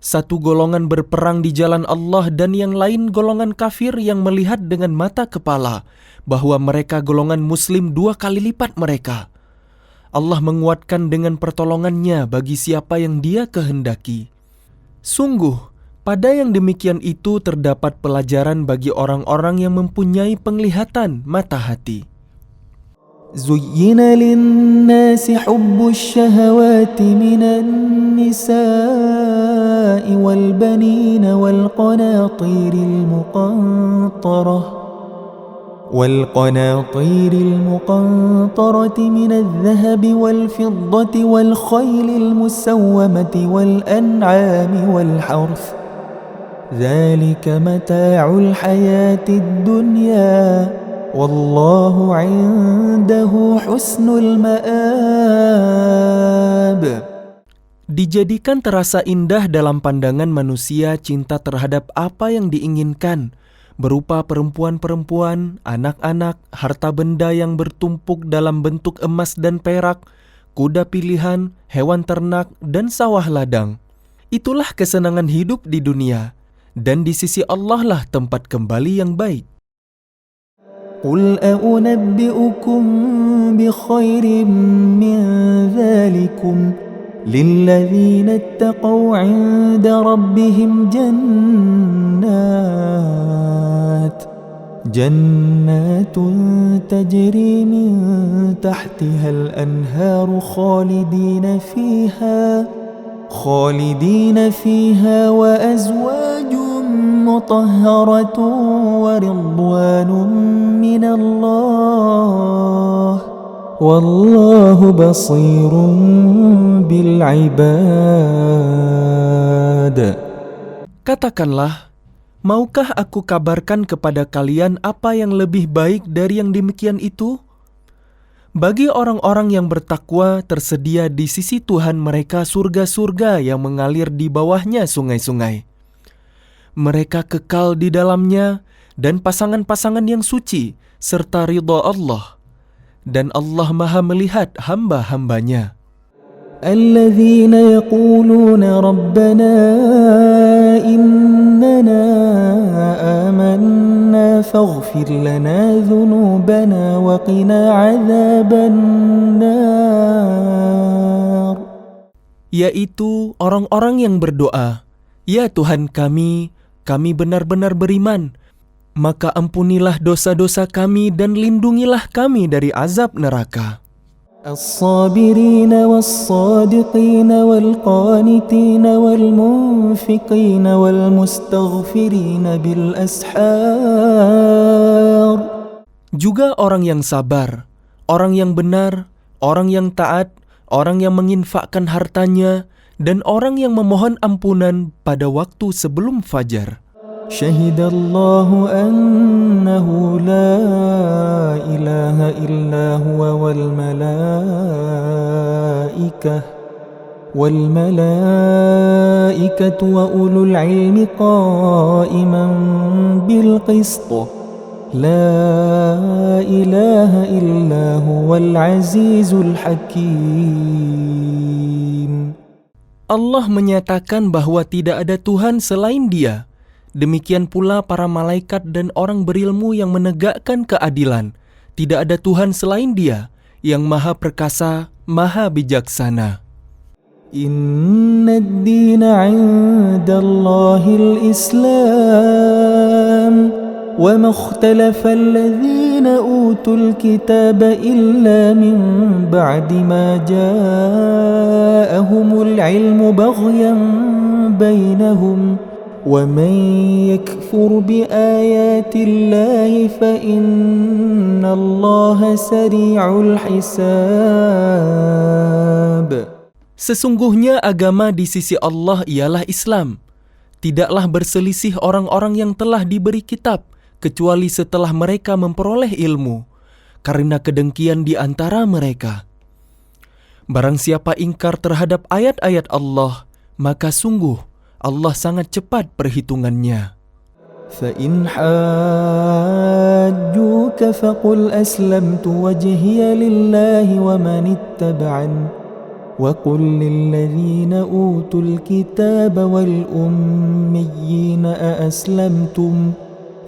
Satu golongan berperang di jalan Allah dan yang lain golongan kafir yang melihat dengan mata kepala bahwa mereka golongan muslim 2 kali lipat mereka. Allah menguatkan dengan pertolongannya bagi siapa yang Dia kehendaki. Sungguh, pada yang demikian itu terdapat pelajaran bagi orang-orang yang mempunyai penglihatan mata hati. زين للناس حب الشهوات من النساء والبنين والقناطير المقنطرة من الذهب والفضة والخيل المسومة والأنعام والحرث ذلك متاع الحياة الدنيا والله عنده حسن المآب. Dijadikan terasa indah dalam pandangan manusia cinta terhadap apa yang diinginkan, berupa perempuan-perempuan, anak-anak, harta benda yang bertumpuk dalam bentuk emas dan perak, kuda pilihan, hewan ternak, dan sawah ladang. Itulah kesenangan hidup di dunia, dan di sisi Allah lah tempat kembali yang baik. قل أنبئكم بخير من ذلكم للذين اتقوا عند ربهم جنات تجري من تحتها الأنهار خالدين فيها وأزواج مطهرة ورضوان من الله والله بصير بالعباد. Katakanlah, maukah aku kabarkan kepada kalian apa yang lebih baik dari yang demikian itu? Bagi orang-orang yang bertakwa tersedia di sisi Tuhan mereka surga-surga yang mengalir di bawahnya sungai-sungai. Mereka kekal di dalamnya dan pasangan-pasangan yang suci serta ridha Allah. Dan Allah Maha melihat hamba-hambanya. الذين يقولون ربنا إننا آمنا فاغفر لنا ذنوبنا وقنا عذاب النار. Yaitu orang-orang yang berdoa, "Ya Tuhan kami benar-benar beriman, maka ampunilah dosa-dosa kami dan lindungilah kami dari azab neraka." الصابرين والصادقين والقانتين والمنفقين والمستغفرين بالأسحار. Juga orang yang sabar, orang yang benar, orang yang taat, orang yang menginfakkan hartanya, dan orang yang memohon ampunan pada waktu sebelum fajar. شهد الله أنه لا إله إلا هو والملائكة وأولو العلم قائما بالقسط لا إله إلا هو العزيز الحكيم. Allah menyatakan bahwa tidak ada Tuhan selain Dia. Demikian pula para malaikat dan orang berilmu yang menegakkan keadilan. Tidak ada Tuhan selain Dia yang Maha Perkasa, Maha Bijaksana. Inna ad-dina 'inda Allahil Islam wa ma ikhtalafa alladhina utul kitaba illa min ba'di ma ja'ahumul 'ilmu baghyan bainahum ومن يكفر بآيات الله فإن الله سريع الحساب. Sesungguhnya agama di sisi Allah ialah Islam. Tidaklah berselisih orang-orang yang telah diberi kitab, kecuali setelah mereka memperoleh ilmu, karena kedengkian di antara mereka. Barang siapa ingkar terhadap ayat-ayat Allah, maka sungguh Allah sangat cepat perhitungannya. فإن حاجوك فقل أسلمت وجهي لله ومن اتبعني وقل للذين أوتوا الكتاب والأميين أأسلمتم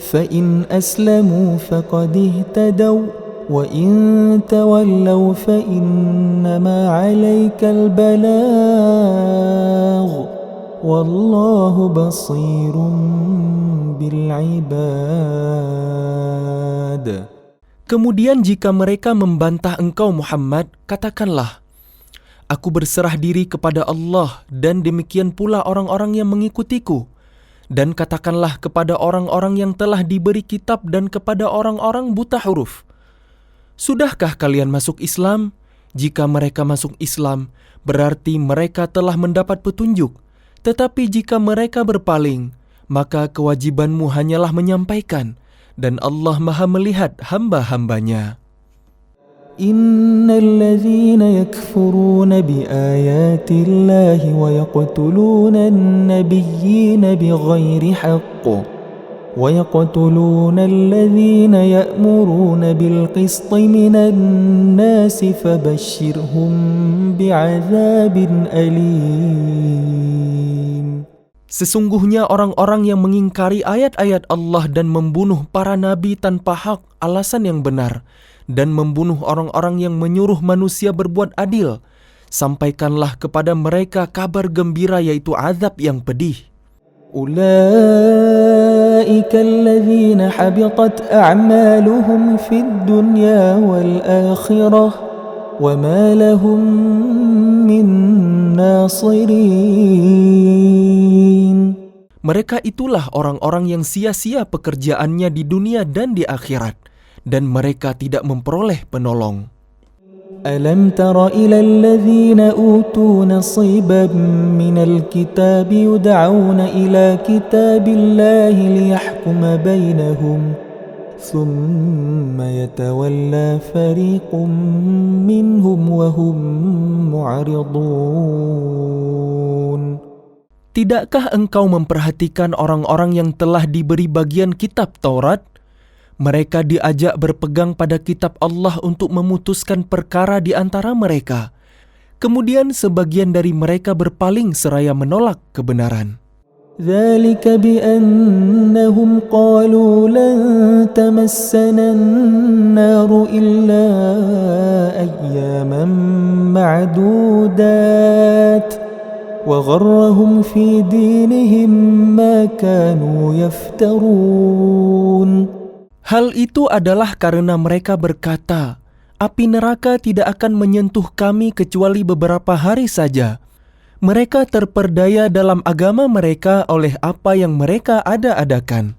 فإن أسلموا فقد اهتدوا وإن تولوا فإنما عليك البلاغ والله بصير بالعباد. Kemudian jika mereka membantah engkau Muhammad, katakanlah, aku berserah diri kepada Allah dan demikian pula orang-orang yang mengikutiku. Dan katakanlah kepada orang-orang yang telah diberi kitab dan kepada orang-orang buta huruf, sudahkah kalian masuk Islam? Jika mereka masuk Islam, berarti mereka telah mendapat petunjuk. Tetapi jika mereka berpaling, maka kewajibanmu hanyalah menyampaikan, dan Allah Maha melihat hamba-hambanya. Innalladzina yakfuruna biayati Allahi wa yaqtuluna an-nabiyyina bighairi haqq wa yaqtuluna alladhina ya'muruna bil qisti minan nasi fabashshirhum bi'adzabin alim. Sesungguhnya orang-orang yang mengingkari ayat-ayat Allah dan membunuh para nabi tanpa hak alasan yang benar, dan membunuh orang-orang yang menyuruh manusia berbuat adil, sampaikanlah kepada mereka kabar gembira yaitu azab yang pedih. Ulaika alladzina habitat a'maluhum fid dunya wal akhirah wa ma lahum min nasirin. Mereka itulah orang-orang yang sia-sia pekerjaannya di dunia dan di akhirat, dan mereka tidak memperoleh penolong. Alam tara ila alladhina utu nasiban minal kitab yud'auna ila kitabillahi liyahkuma bainahum thumma yatawalla fariqum minhum wa hum mu'ridun. Tidakkah engkau memperhatikan orang-orang yang telah diberi bagian kitab Taurat? Mereka diajak berpegang pada kitab Allah untuk memutuskan perkara di antara mereka. Kemudian sebagian dari mereka berpaling seraya menolak kebenaran. ذلك بأنهم قالوا لن تمسنا النار إلا أياما معدودات وغرهم في دينهم ما كانوا يفترون. Hal itu adalah karena mereka berkata, api neraka tidak akan menyentuh kami kecuali beberapa hari saja. Mereka terperdaya dalam agama mereka oleh apa yang mereka ada-adakan.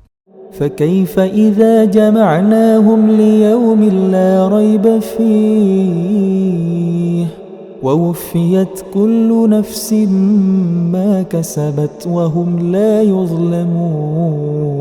فَكَيْفَ إِذَا جَمَعْنَاهُمْ لِيَوْمٍ لَا رَيْبَ فِيهِ وَوُفِّيَتْ كُلُّ نَفْسٍ مَا كَسَبَتْ وَهُمْ لَا يُظْلَمُونَ.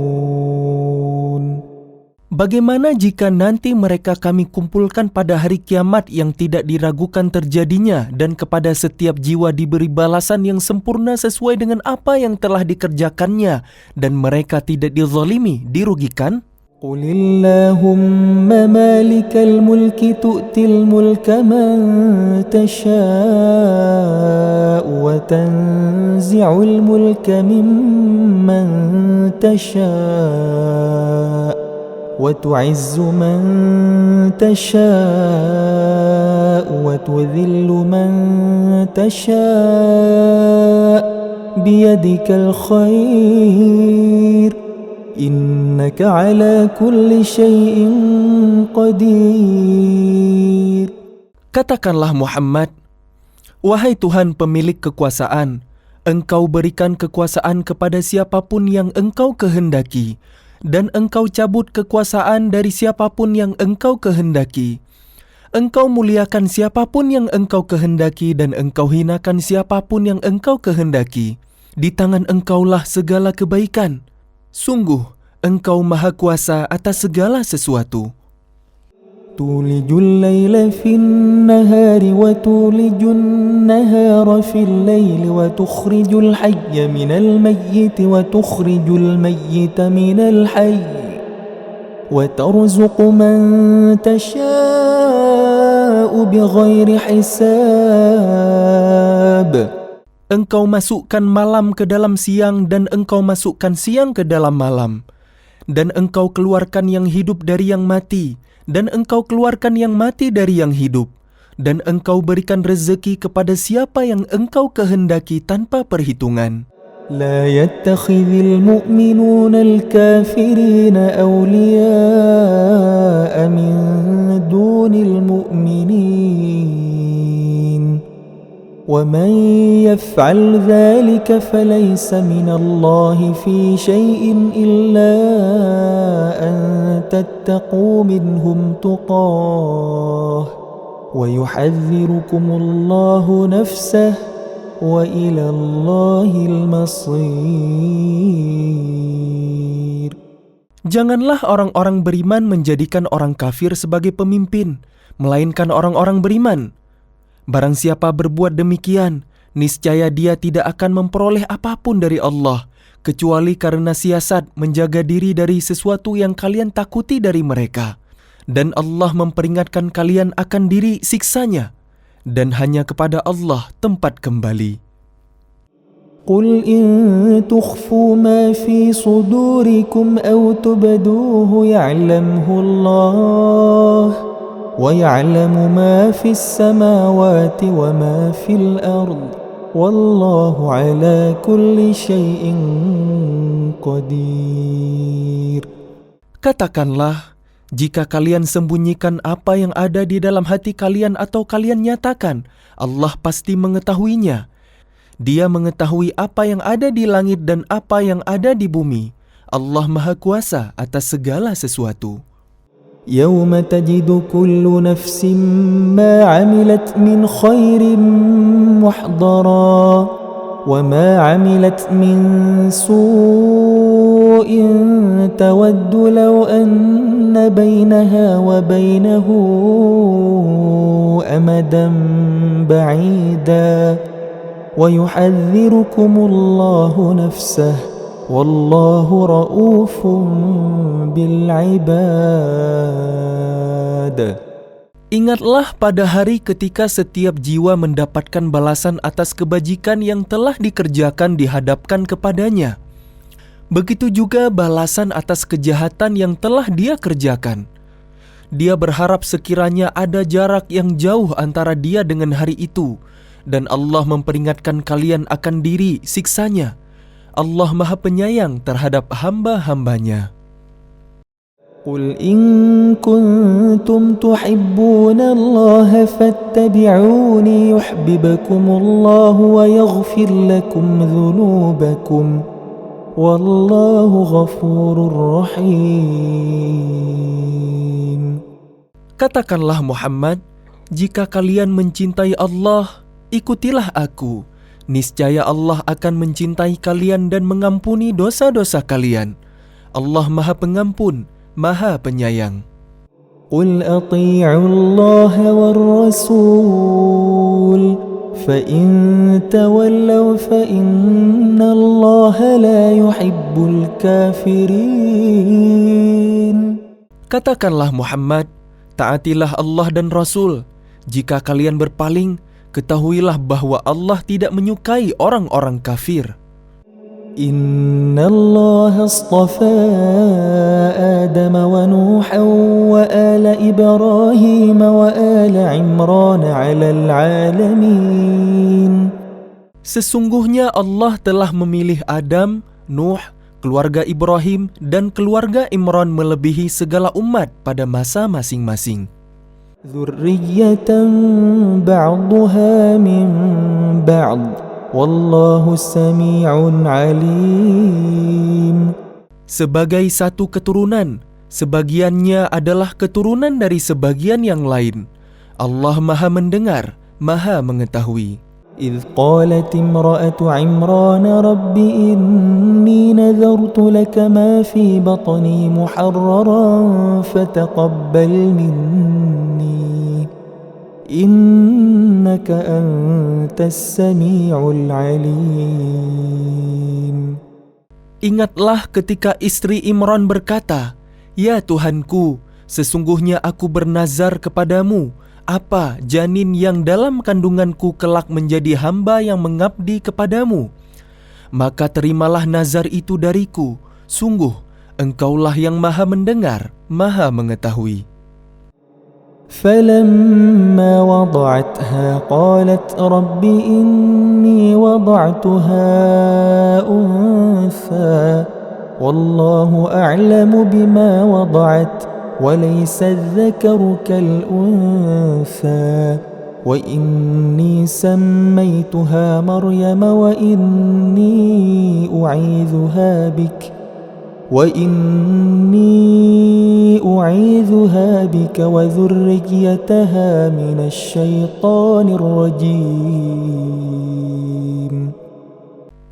Bagaimana jika nanti mereka kami kumpulkan pada hari kiamat yang tidak diragukan terjadinya, dan kepada setiap jiwa diberi balasan yang sempurna sesuai dengan apa yang telah dikerjakannya, dan mereka tidak dizalimi, dirugikan? قُلِ اللَّهُمَّ مَالِكَ الْمُلْكِ تُؤْتِي الْمُلْكَ مَنْ تَشَاءُ وَتَنْزِعُ الْمُلْكَ مِمَّنْ تَشَاءُ وَتُعِزُّ مَنْ تَشَاءُ وَتُذِلُّ مَنْ تَشَاءُ بِيَدِكَ الْخَيْرُ إِنَّكَ عَلَى كُلِّ شَيْءٍ قَدِيرٌ. Katakanlah Muhammad, wahai Tuhan pemilik kekuasaan, Engkau berikan kekuasaan kepada siapapun yang Engkau kehendaki, dan Engkau cabut kekuasaan dari siapapun yang Engkau kehendaki. Engkau muliakan siapapun yang Engkau kehendaki, dan Engkau hinakan siapapun yang Engkau kehendaki. Di tangan Engkaulah segala kebaikan. Sungguh, Engkau Maha Kuasa atas segala sesuatu. تولج الليل في النهار وتولج النهار في الليل وتخرج الحي من الميت وتخرج الميت من الحي وترزق من تشاء بغير حساب. Engkau masukkan malam ke dalam siang dan Engkau masukkan siang ke dalam malam. Dan Engkau keluarkan yang hidup dari yang mati, dan Engkau keluarkan yang mati dari yang hidup, dan Engkau berikan rezeki kepada siapa yang Engkau kehendaki tanpa perhitungan. لا يتخذ المؤمنون الكافرين أولياء من دون المؤمنين ومن يفعل ذلك فليس من الله في شيء إلا أن تتقوا منهم تقاه ويحذركم الله نفسه وإلى الله المصير. Janganlah orang-orang beriman menjadikan orang kafir sebagai pemimpin, melainkan orang-orang beriman. Barang siapa berbuat demikian, niscaya dia tidak akan memperoleh apapun dari Allah, kecuali karena siasat menjaga diri dari sesuatu yang kalian takuti dari mereka. Dan Allah memperingatkan kalian akan diri siksanya, dan hanya kepada Allah tempat kembali. قل إن تخفوا ما في صدوركم أو تبدوه يعلمه الله ويعلم ما في السماوات وما في الأرض والله على كل شيء قدير. Katakanlah, jika kalian sembunyikan apa yang ada di dalam hati kalian atau kalian nyatakan, Allah pasti mengetahuinya. Dia mengetahui apa yang ada di langit dan apa yang ada di bumi. Allah Maha Kuasa atas segala sesuatu. يوم تجد كل نفس ما عملت من خير محضرا وما عملت من سوء تود لو أن بينها وبينه أمدا بعيدا ويحذركم الله نفسه والله رؤوف بالعباد. Ingatlah pada hari ketika setiap jiwa mendapatkan balasan atas kebajikan yang telah dikerjakan dihadapkan kepadanya. Begitu juga balasan atas kejahatan yang telah dia kerjakan. Dia berharap sekiranya ada jarak yang jauh antara dia dengan hari itu, dan Allah memperingatkan kalian akan diri siksanya. Allah Maha Penyayang terhadap hamba-hambanya. قل إن كنتم تحبون الله فاتبعوني يحببكم الله ويغفر لكم ذنوبكم والله غفور رحيم. Katakanlah Muhammad, jika kalian mencintai Allah, ikutilah aku. Niscaya Allah akan mencintai kalian dan mengampuni dosa-dosa kalian. Allah Maha Pengampun, Maha Penyayang. قل أطيعوا الله والرسول فإن تولوا فإن الله لا يحب الكافرين. Katakanlah Muhammad, taatilah Allah dan Rasul. Jika kalian berpaling, ketahuilah bahwa Allah tidak menyukai orang-orang kafir. إن الله اصطفى آدم ونوحا وآل إبراهيم وآل عمران على العالمين. Sesungguhnya Allah telah memilih Adam, Nuh, keluarga Ibrahim, dan keluarga Imran melebihi segala umat pada masa masing-masing. ذرية بعضها من بعض والله سميع عليم. Sebagai satu keturunan, sebagiannya adalah keturunan dari sebagian yang lain. Allah Maha Mendengar, Maha Mengetahui. إذ قالت امرأة عمران رب إني نذرت لك ما في بطني محررا فتقبل مني إنك أنت السميع العليم. Ingatlah ketika istri Imran berkata, "Ya Tuhanku, sesungguhnya aku bernazar kepadamu, apa janin yang dalam kandunganku kelak menjadi hamba yang mengabdi kepadamu. Maka terimalah nazar itu dariku, sungguh Engkaulah yang Maha Mendengar, Maha Mengetahui." فلما وضعتها قالت رب إني وضعتها أنثى والله أعلم بما وضعت وليس الذكر كالأنثى وإني سميتها مريم وإني أعيذها بك وذريتها من الشيطان الرجيم.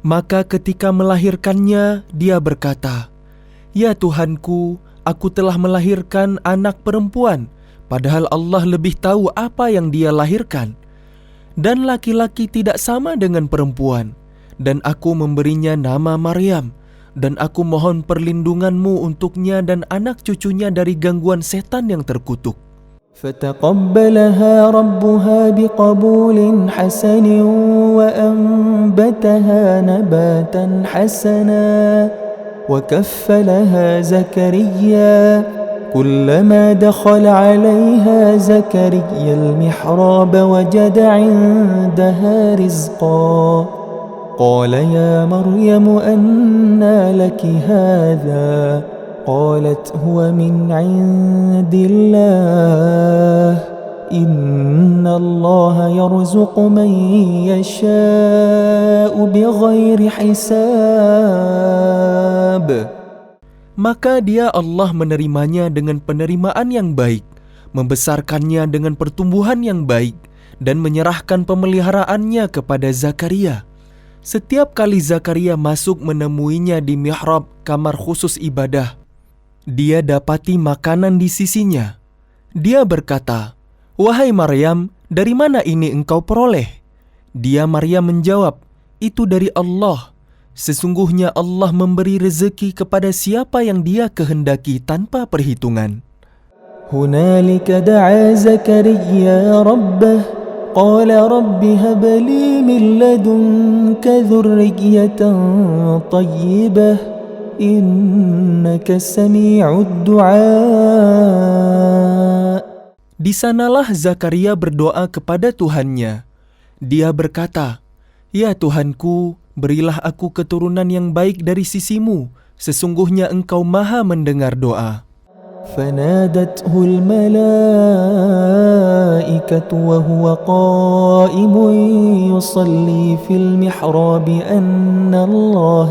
Maka ketika melahirkannya, dia berkata, "Ya Tuhanku, aku telah melahirkan anak perempuan, padahal Allah lebih tahu apa yang dia lahirkan. Dan laki-laki tidak sama dengan perempuan, dan aku memberinya nama Maryam. Dan aku mohon perlindunganmu untuknya dan anak cucunya dari gangguan setan yang terkutuk." فتقبلها ربها بقبول حسن وأنبتها نباتا حسنا وكفلها زكريا كلما دخل عليها زكريا المحراب وجد عندها رزقا قال يا مريم أنى لك هذا قالت هو من عند الله إن الله يرزق من يشاء بغير حساب. Maka dia Allah menerimanya dengan penerimaan yang baik, membesarkannya dengan pertumbuhan yang baik, dan menyerahkan pemeliharaannya kepada Zakaria. Setiap kali Zakaria masuk menemuinya di mihrab kamar khusus ibadah, dia dapati makanan di sisinya. Dia berkata, "Wahai Maryam, dari mana ini engkau peroleh?" Dia Maryam menjawab, "Itu dari Allah. Sesungguhnya Allah memberi rezeki kepada siapa yang Dia kehendaki tanpa perhitungan." هنالك دعا زكريا ربه قال رب هب لي من لدنك ذرية طيبة إنك سميع الدعاء. Di sanalah Zakaria berdoa kepada Tuhannya. Dia berkata, "Ya Tuhanku, berilah aku keturunan yang baik dari sisimu. Sesungguhnya Engkau Maha Mendengar doa." فنادته الملائكة وهو قائم يصلي في المحراب أن الله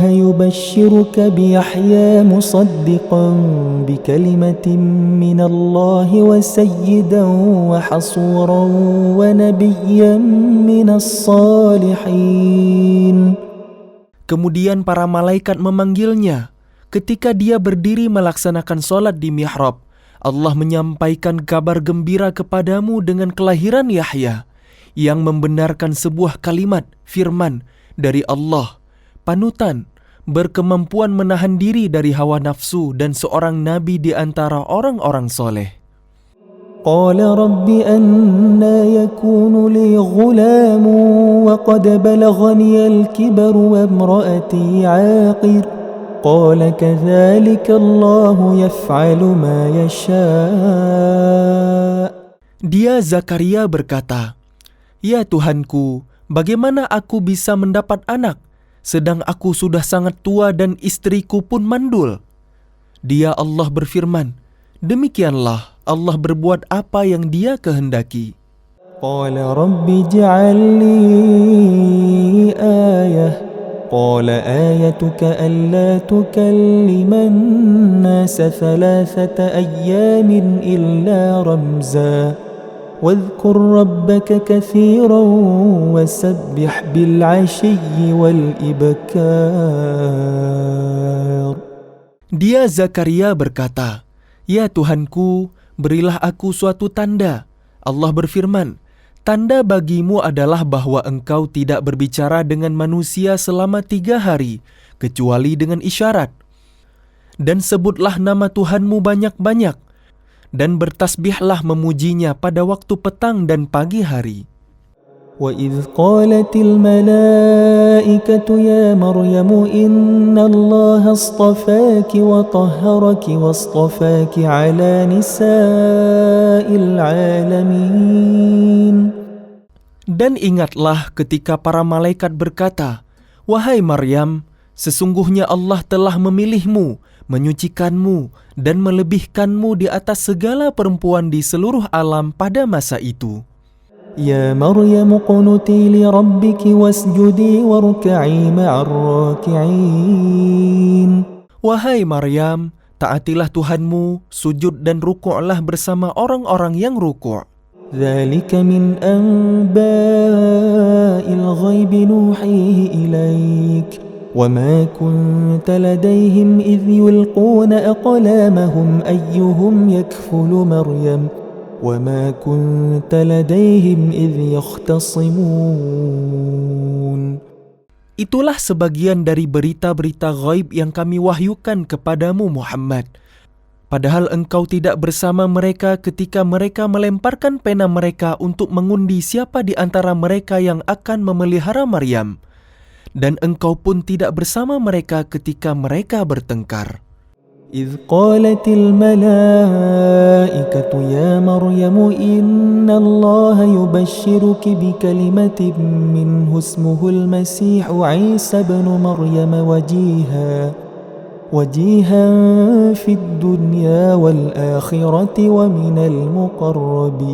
يبشرك بيحيى مصدقا بكلمة من الله وسيدا وحصورا ونبيا من الصالحين. Kemudian para malaikat memanggilnya. Ketika dia berdiri melaksanakan sholat di mihrab, Allah menyampaikan kabar gembira kepadamu dengan kelahiran Yahya, yang membenarkan sebuah kalimat, firman dari Allah, panutan, berkemampuan menahan diri dari hawa nafsu, dan seorang nabi di antara orang-orang soleh. قال رب أنى يكون لي غلام وقد بلغني الكبر وامرأتي عاقر قال كذلك الله يفعل ما يشاء. Dia Zakaria berkata, "Ya Tuhanku, bagaimana aku bisa mendapat anak, sedang aku sudah sangat tua dan istriku pun mandul?" Dia Allah berfirman, "Demikianlah Allah berbuat apa yang Dia kehendaki. قال رب اجعل لي آية قال آيتك ألا تكلم الناس 3 أيام إلا رمزا واذكر ربك كثيرا وسبح بالعشي والإبكار. Dia Zakaria berkata, "Ya Tuhanku, berilah aku suatu tanda." Allah berfirman, "Tanda bagimu adalah bahwa engkau tidak berbicara dengan manusia selama 3 hari, kecuali dengan isyarat. Dan sebutlah nama Tuhanmu banyak-banyak, dan bertasbihlah memujinya pada waktu petang dan pagi hari." وَإِذْ قَالَتِ الْمَلَائِكَةُ يَا مَرْيَمُ إِنَّ اللَّهَ اصْطَفَاكِ وَطَهَّرَكِ وَاصْطَفَاكِ عَلَى نِسَاءِ الْعَالَمِينَ. Dan ingatlah ketika para malaikat berkata, "Wahai Maryam, sesungguhnya Allah telah memilihmu, menyucikanmu, dan melebihkanmu di atas segala perempuan di seluruh alam pada masa itu." يا مريم اقنتي لربك واسجدي واركعي مع الراكعين. Wahai Maryam, taatilah Tuhanmu, sujud dan rukuklah bersama orang-orang yang rukuk. ذلك من أنباء الغيب نوحيه إليك وما كنت لديهم إذ يلقون أقلامهم أيهم يكفل مريم وما كنت لديهم إذ يختصمون. Itulah sebagian dari berita-berita ghaib yang kami wahyukan kepadamu Muhammad. Padahal engkau tidak bersama mereka ketika mereka melemparkan pena mereka untuk mengundi siapa di antara mereka yang akan memelihara Maryam. Dan engkau pun tidak bersama mereka ketika mereka bertengkar. إذ قالت الملائكة يا مريم إن الله يبشرك بكلمة منه اسمه المسيح عيسى بن مريم وجيها في الدنيا والآخرة ومن المقربين.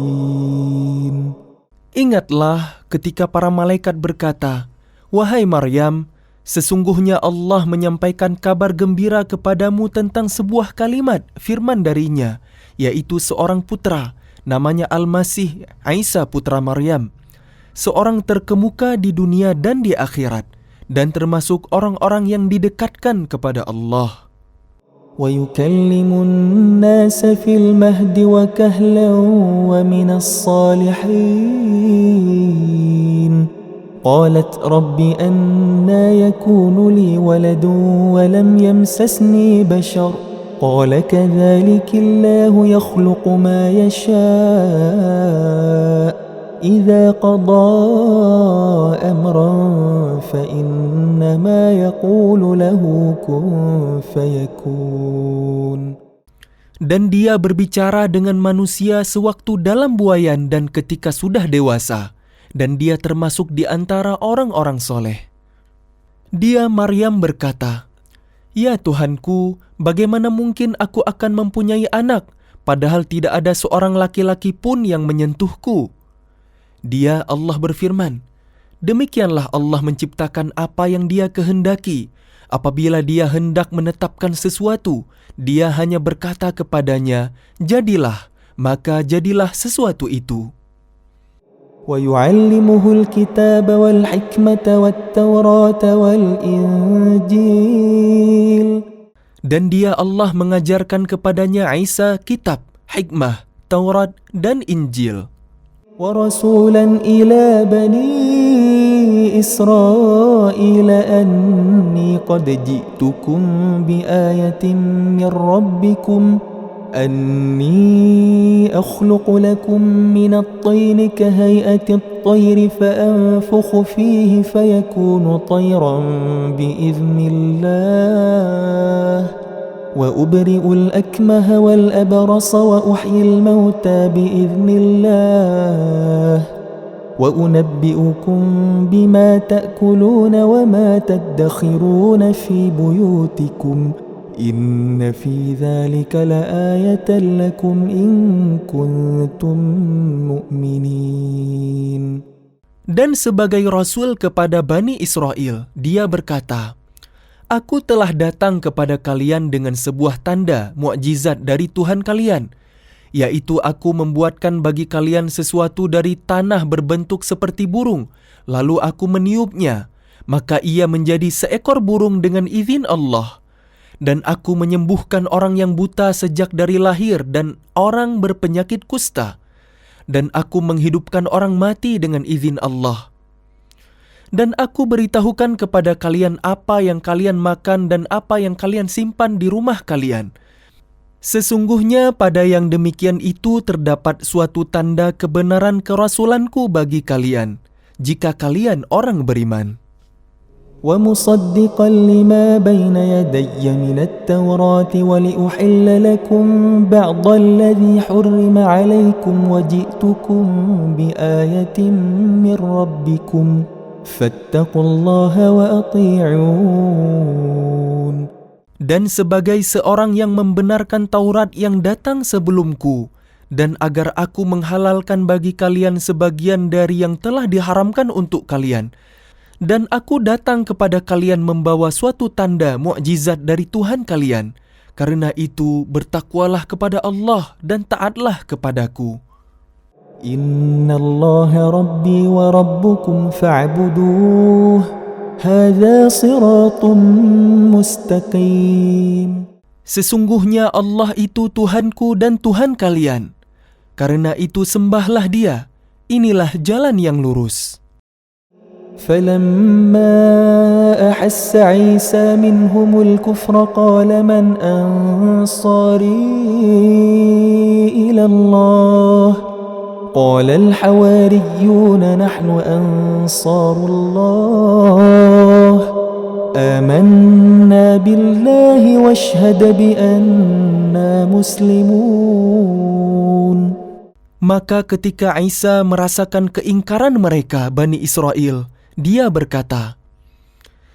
Ingatlah ketika para malaikat berkata, "Wahai Maryam, sesungguhnya Allah menyampaikan kabar gembira kepadamu tentang sebuah kalimat firman darinya, yaitu seorang putra, namanya Al-Masih, Isa putra Maryam, seorang terkemuka di dunia dan di akhirat, dan termasuk orang-orang yang didekatkan kepada Allah." وَيُكَلِّمُ النَّاسَ فِي الْمَهْدِ وَكَهْلًا وَمِنَ الصَّالِحِينَ. قالت رب أنى يكون لي ولد ولم يمسسني بشر قال كذلك الله يخلق ما يشاء إذا قضى أمرا فإنما يقول له كن فيكون. Dan dia berbicara dengan manusia sewaktu dalam buayan dan ketika sudah dewasa. Dan dia termasuk di antara orang-orang soleh. Dia Maryam berkata, "Ya Tuhanku, bagaimana mungkin aku akan mempunyai anak, padahal tidak ada seorang laki-laki pun yang menyentuhku?" Dia Allah berfirman, "Demikianlah Allah menciptakan apa yang Dia kehendaki. Apabila Dia hendak menetapkan sesuatu, Dia hanya berkata kepadanya, 'Jadilah,' maka jadilah sesuatu itu." وَيُعَلِّمُهُ الْكِتَابَ وَالْحِكْمَةَ وَالتَّوْرَاةَ وَالْإِنْجِيلَ. Dan dia Allah mengajarkan kepadanya Isa kitab, hikmah, Taurat, dan Injil. وَرَسُولًا إِلَى بَنِي إِسْرَائِيلَ أَنِّي قَدْ جِئْتُكُمْ بِآيَةٍ مِّن رَّبِّكُمْ أني أخلق لكم من الطين كهيئة الطير فأنفخ فيه فيكون طيرا بإذن الله وأبرئ الأكمه والأبرص وأحيي الموتى بإذن الله وأنبئكم بما تأكلون وما تدخرون في بيوتكم إن في ذلك لآية لكم إن كنتم مؤمنين. Dan sebagai Rasul kepada Bani Israel, dia berkata, Aku telah datang kepada kalian dengan sebuah tanda, mukjizat dari Tuhan kalian, yaitu aku membuatkan bagi kalian sesuatu dari tanah berbentuk seperti burung, lalu aku meniupnya, maka ia menjadi seekor burung dengan izin Allah. Dan aku menyembuhkan orang yang buta sejak dari lahir dan orang berpenyakit kusta. Dan aku menghidupkan orang mati dengan izin Allah. Dan aku beritahukan kepada kalian apa yang kalian makan dan apa yang kalian simpan di rumah kalian. Sesungguhnya pada yang demikian itu terdapat suatu tanda kebenaran kerasulanku bagi kalian, jika kalian orang beriman. ومصدقا لما بين يدي من التوراة ولأحل لكم بعض الذي حرم عليكم وجئتكم بآية من ربكم فاتقوا الله وأطيعون. Dan sebagai seorang yang membenarkan Taurat yang datang sebelumku, dan agar aku menghalalkan bagi kalian sebagian dari yang telah diharamkan untuk kalian, dan aku datang kepada kalian membawa suatu tanda mukjizat dari Tuhan kalian. Karena itu bertakwalah kepada Allah dan taatlah kepadaku. Inna Allah Rabbi wa Rabbukum fa'buduh. Hadha siratun mustaqim. Sesungguhnya Allah itu Tuhanku dan Tuhan kalian. Karena itu sembahlah Dia. Inilah jalan yang lurus. فلما أحس عيسى منهم الكفر قال من أنصاري إلى الله قال الحواريون نحن أنصار الله آمنا بالله واشهد بأننا مسلمون. Maka ketika Isa merasakan keingkaran mereka, Bani Israel, dia berkata,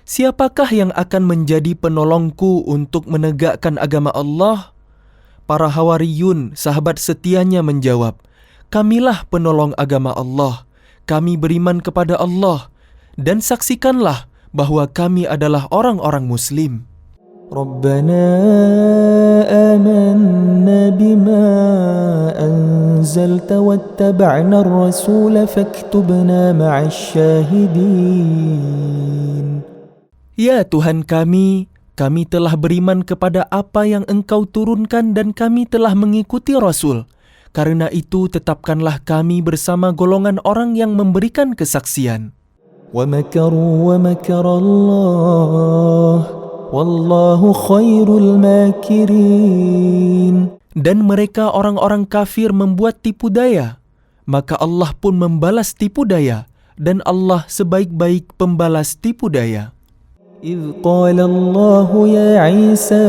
Siapakah yang akan menjadi penolongku untuk menegakkan agama Allah? Para Hawariyun, sahabat setianya menjawab, Kamilah penolong agama Allah. Kami beriman kepada Allah. Dan saksikanlah bahwa kami adalah orang-orang Muslim. Rabbana amanna bima anzalta wattaba'na ar-rasula faktubna ma'asy syahidin. Ya Tuhan kami telah beriman kepada apa yang Engkau turunkan dan kami telah mengikuti Rasul. Karena itu tetapkanlah kami bersama golongan orang yang memberikan kesaksian. Wa makaru wa makarallah. Wallahu khairul makirin. Dan mereka orang-orang kafir membuat tipu daya, maka Allah pun membalas tipu daya, dan Allah sebaik-baik pembalas tipu daya. إذ قال الله يا عيسى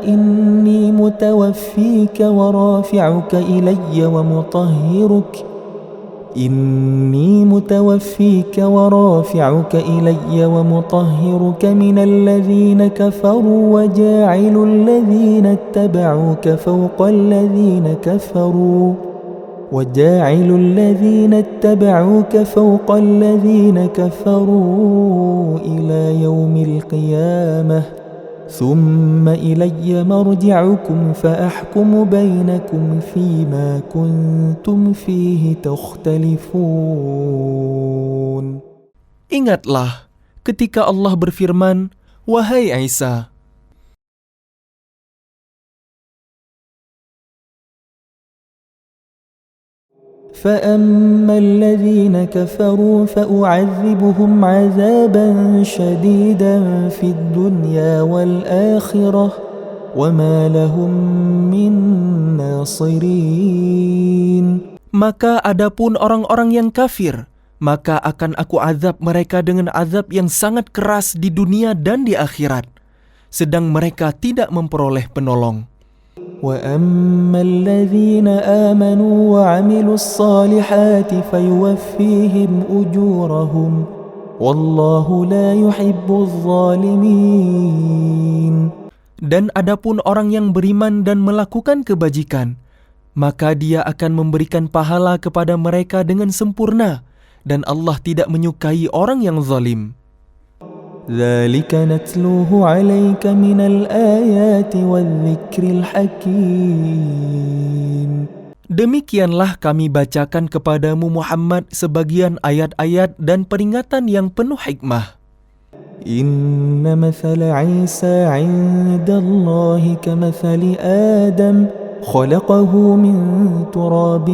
إني متوفيك ورافعك إلي ومطهرك من الذين كفروا وجاعل الذين اتبعوك فوق الذين كفروا إلى يوم القيامة ثم إلي مرجعكم فأحكم بينكم فيما كنتم فيه تختلفون. Ingatlah ketika Allah berfirman, Wahai Isa, فأما الذين كفروا فأعذبهم عذابا شديدا في الدنيا والآخرة وما لهم من ناصرين. Maka adapun orang-orang yang kafir, maka akan aku azab mereka dengan azab yang sangat keras di dunia dan di akhirat, sedang mereka tidak memperoleh penolong. وَأَمَّا الَّذِينَ آمَنُوا وَعَمِلُوا الصَّالِحَاتِ فَيُوَفِّيهِمْ أُجُورَهُمْ وَاللَّهُ لَا يُحِبُّ الظَّالِمِينَ. Dan adapun orang yang beriman dan melakukan kebajikan, maka dia akan memberikan pahala kepada mereka dengan sempurna, dan Allah tidak menyukai orang yang zalim. ذلك نتلوه عليك من الآيات والذكر الحكيم. Demikianlah kami bacakan kepadamu Muhammad sebagian ayat-ayat dan peringatan yang penuh hikmah. إن مثل عيسى عند الله كمثل آدم خلقه من تراب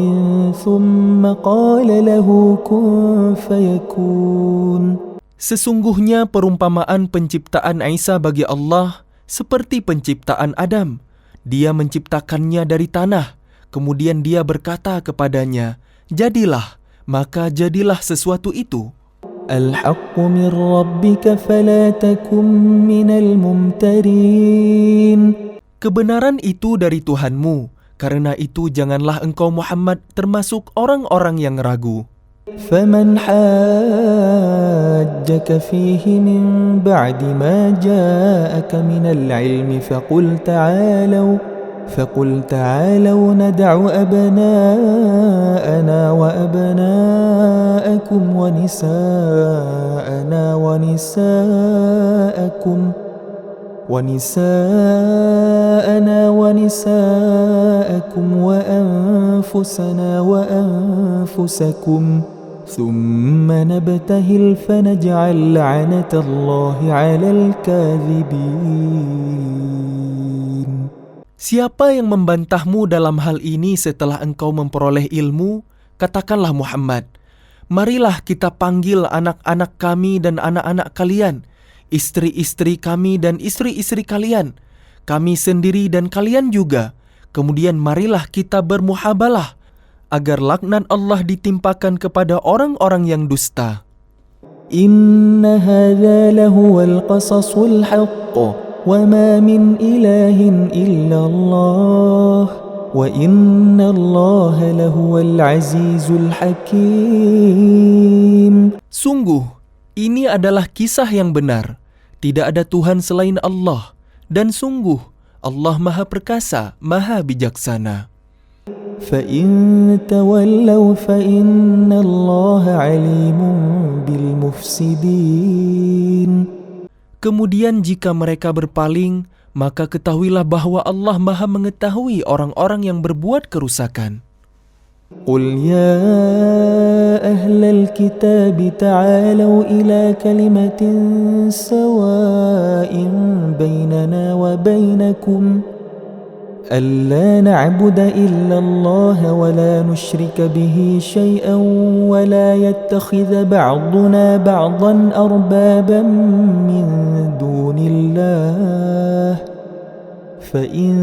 ثم قال له كن فيكون. Sesungguhnya perumpamaan penciptaan Isa bagi Allah seperti penciptaan Adam. Dia menciptakannya dari tanah, kemudian dia berkata kepadanya, "Jadilah," maka jadilah sesuatu itu. الحق من ربك فلا تكن من الممترين. Kebenaran itu dari Tuhanmu, karena itu janganlah engkau Muhammad termasuk orang-orang yang ragu. فمن حاجك فيه من بعد ما جاءك من العلم فقل تعالوا ندع أبناءنا وأبناءكم ونساءنا ونساءكم وأنفسنا وأنفسكم ثم نبتهل فنجعل لعنة الله على الكاذبين. Siapa yang membantahmu dalam hal ini setelah engkau memperoleh ilmu? Katakanlah Muhammad, marilah kita panggil anak-anak kami dan anak-anak kalian, istri-istri kami dan istri-istri kalian, kami sendiri dan kalian juga. Kemudian marilah kita bermuhabalah, agar laknat Allah ditimpakan kepada orang-orang yang dusta. Inna hadza lahuwal qasasul haqq wa ma min ilahin illallah wa inna Allaha lahuwal azizul hakim. Sungguh, ini adalah kisah yang benar. Tidak ada Tuhan selain Allah, dan sungguh Allah Maha Perkasa, Maha Bijaksana. فَإِن تَوَلَّوْا فَإِنَّ اللَّهَ عَلِيمٌ بِالْمُفْسِدِينَ. Kemudian jika mereka berpaling, maka ketahuilah bahwa Allah Maha mengetahui orang-orang yang berbuat kerusakan. قُلْ يَا أَهْلَ الْكِتَابِ تَعَالَوْا إِلَى كَلِمَةٍ سَوَاءٍ بَيْنَنَا وَبَيْنَكُمْ أَلَّا نَعْبُدَ إِلَّا اللَّهَ وَلَا نُشْرِكَ بِهِ شَيْئًا وَلَا يَتَّخِذَ بَعْضُنَا بَعْضًا أَرْبَابًا مِّن دُونِ اللَّهِ فَإِن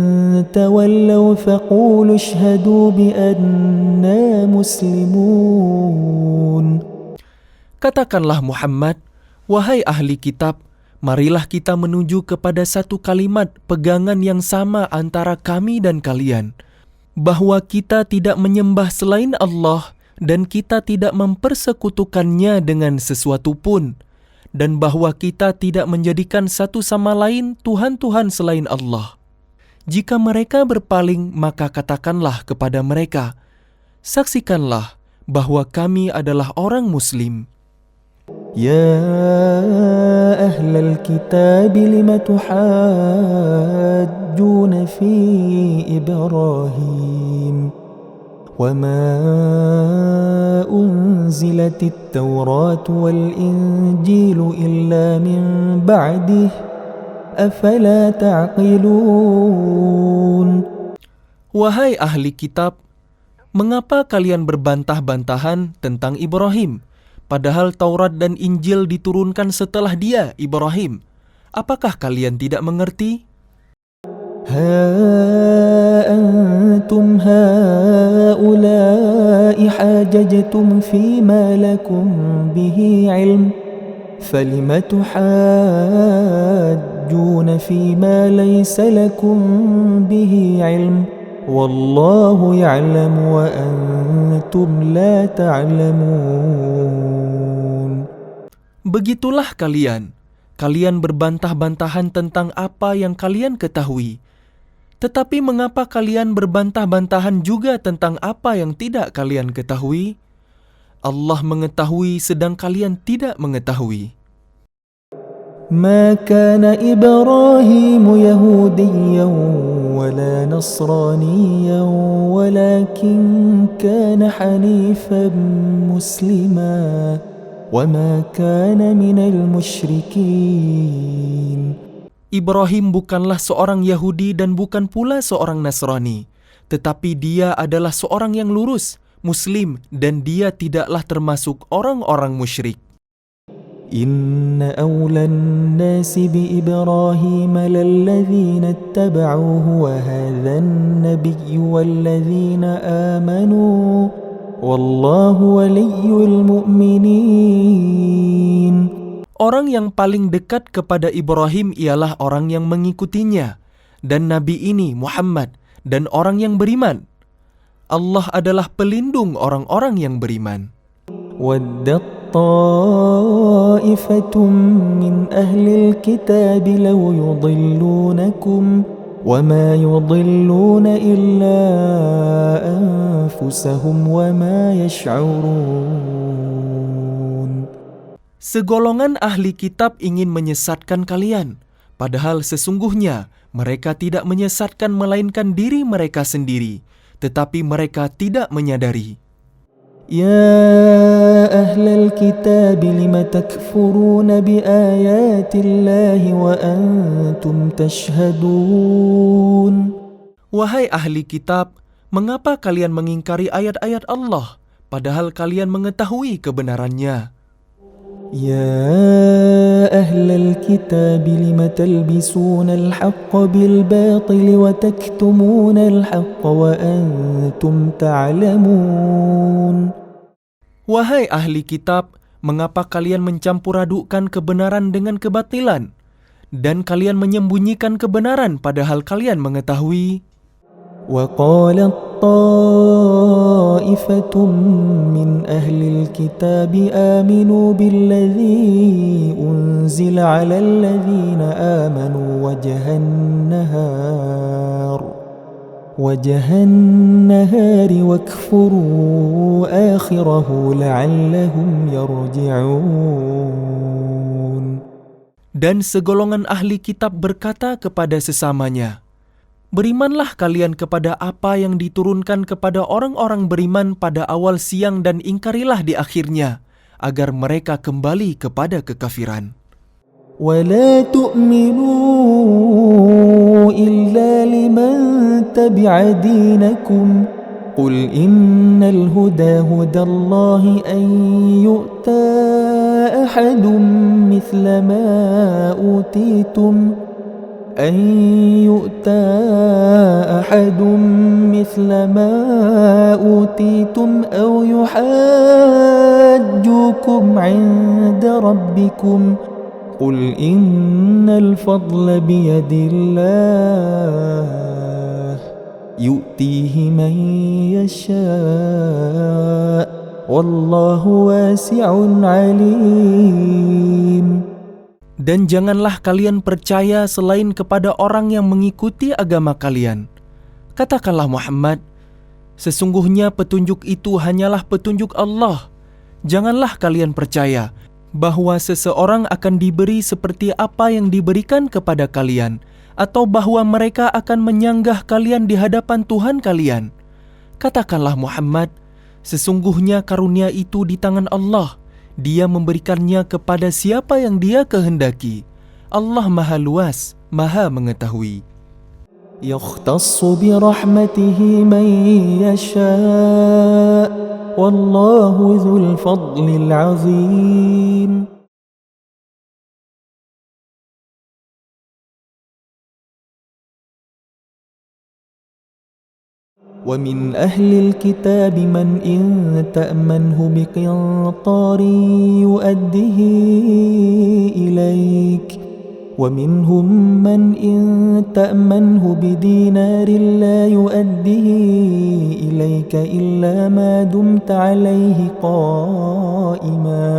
تَوَلَّوْا فَقُولُوا اشْهَدُوا بِأَنَّا مُسْلِمُونَ. Katakanlah Muhammad, wahai ahli kitab, marilah kita menuju kepada satu kalimat pegangan yang sama antara kami dan kalian, bahwa kita tidak menyembah selain Allah dan kita tidak mempersekutukannya dengan sesuatu pun, dan bahwa kita tidak menjadikan satu sama lain Tuhan-Tuhan selain Allah. Jika mereka berpaling, maka katakanlah kepada mereka, saksikanlah bahwa kami adalah orang Muslim. يا أهل الكتاب لم تحاجون في إبراهيم وما أنزلت التوراة والإنجيل إلا من بعده أفلا تعقلون. Wahai ahli kitab, mengapa kalian berbantah-bantahan tentang Ibrahim? Padahal Taurat dan Injil diturunkan setelah dia, Ibrahim. Apakah kalian tidak mengerti? ها أنتم هؤلاء حاججتم فيما لكم به علم فلم تحاجون فيما ليس لكم به علم والله يعلم وأنتم لا تعلمون. Begitulah kalian. kalian berbantah-bantahan tentang apa yang kalian ketahui. Tetapi mengapa kalian berbantah-bantahan juga tentang apa yang tidak kalian ketahui? Allah mengetahui sedang kalian tidak mengetahui. ما كان إبراهيم يهوديا ولا نصرانيا ولكن كان حنيفا مسلما وما كان من المشركين. Ibrahim bukanlah seorang Yahudi dan bukan pula seorang Nasrani, tetapi dia adalah seorang yang lurus, Muslim, dan dia tidaklah termasuk orang-orang musyrik. إن أولى الناس بإبراهيم للذين اتبعوه وهذا النبي والذين آمنوا والله ولي المؤمنين. Orang yang paling dekat kepada Ibrahim ialah orang yang mengikutinya, dan Nabi ini Muhammad, dan orang yang beriman. Allah adalah pelindung orang-orang yang beriman. وَدَّتْ طَائِفَةٌ مِّنْ أَهْلِ الْكِتَابِ لَوْ يُضِلُّونَكُمْ وَمَا يُضِلُّونَ إِلَّا أَنفُسَهُمْ وَمَا يَشْعُرُونَ. Segolongan ahli kitab ingin menyesatkan kalian, padahal sesungguhnya mereka tidak menyesatkan melainkan diri mereka sendiri, tetapi mereka tidak menyadari. يا أهل الكتاب لم تكفرون بآيات الله وأنتم تشهدون. Wahai ahli kitab, mengapa kalian mengingkari ayat-ayat Allah, padahal kalian mengetahui kebenarannya? يا أهل الكتاب لم تلبسون الحق بالباطل وتكتمون الحق وأنتم تعلمون. Wahai ahli kitab, mengapa kalian mencampur adukkan kebenaran dengan kebatilan, dan kalian menyembunyikan kebenaran padahal kalian mengetahui? وقالت طائفة من أهل الكتاب آمنوا بالذي أنزل على الذين آمنوا وجه النهار واكفروا آخره لعلهم يرجعون. Dan segolongan ahli kitab berkata kepada sesamanya, berimanlah kalian kepada apa yang diturunkan kepada orang-orang beriman pada awal siang dan ingkarilah di akhirnya, agar mereka kembali kepada kekafiran. ولا تؤمنوا إلا لمن تبع دينكم قل إن الهدى هدى الله أن يؤتى أحد مثل ما أوتيتم أو يحاجوكم عند ربكم قل إن الفضل بيد الله يؤتيه من يشاء والله واسع عليم. Dan janganlah kalian percaya selain kepada orang yang mengikuti agama kalian. Katakanlah Muhammad, sesungguhnya petunjuk itu hanyalah petunjuk Allah. Janganlah kalian percaya bahwa seseorang akan diberi seperti apa yang diberikan kepada kalian, atau bahwa mereka akan menyanggah kalian di hadapan Tuhan kalian. Katakanlah Muhammad, sesungguhnya karunia itu di tangan Allah. Dia memberikannya kepada siapa yang Dia kehendaki. Allah Maha Luas, Maha Mengetahui. يختص برحمته من يشاء والله ذو الفضل العظيم. ومن أهل الكتاب من إن تأمنه بقنطار يؤده إليك ومنهم من إن تأمنه بدينار لا يؤده إليك إلا ما دمت عليه قائما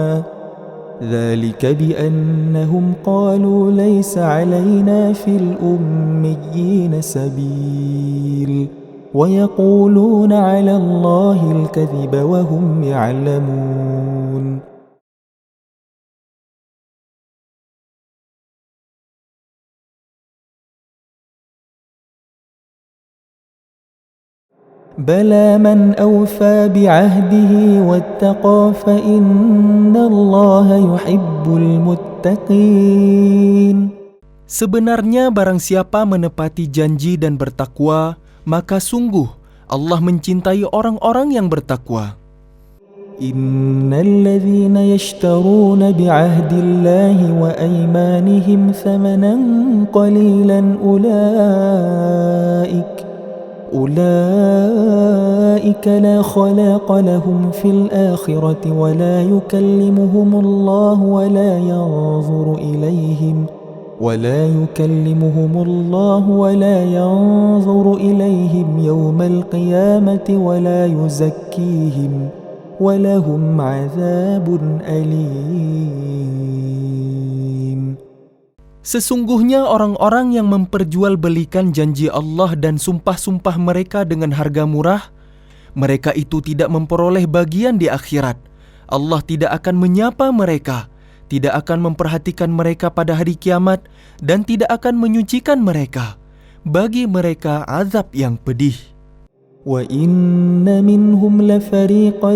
ذلك بأنهم قالوا ليس علينا في الأميين سبيل ويقولون على الله الكذب وهم يعلمون. بلى من أوفى بعهده واتقى فإن الله يحب المتقين. Sebenarnya barang siapa menepati janji dan bertakwa, maka sungguh Allah mencintai orang-orang yang bertakwa. Innal ladzina yashtaruna bi'ahdillahi wa aymanihim thamanan qalilan أولئك لا خلاق لهم في الآخرة ولا يكلمهم الله ولا ينظر إليهم يوم القيامة ولا يزكيهم ولهم عذاب أليم. Sesungguhnya orang-orang yang memperjualbelikan janji Allah dan sumpah-sumpah mereka dengan harga murah, mereka itu tidak memperoleh bagian di akhirat. Allah tidak akan menyapa mereka, tidak akan memperhatikan mereka pada hari kiamat, dan tidak akan menyucikan mereka. Bagi mereka azab yang pedih. وَإِنَّ مِنْهُمْ لَفَرِيقًا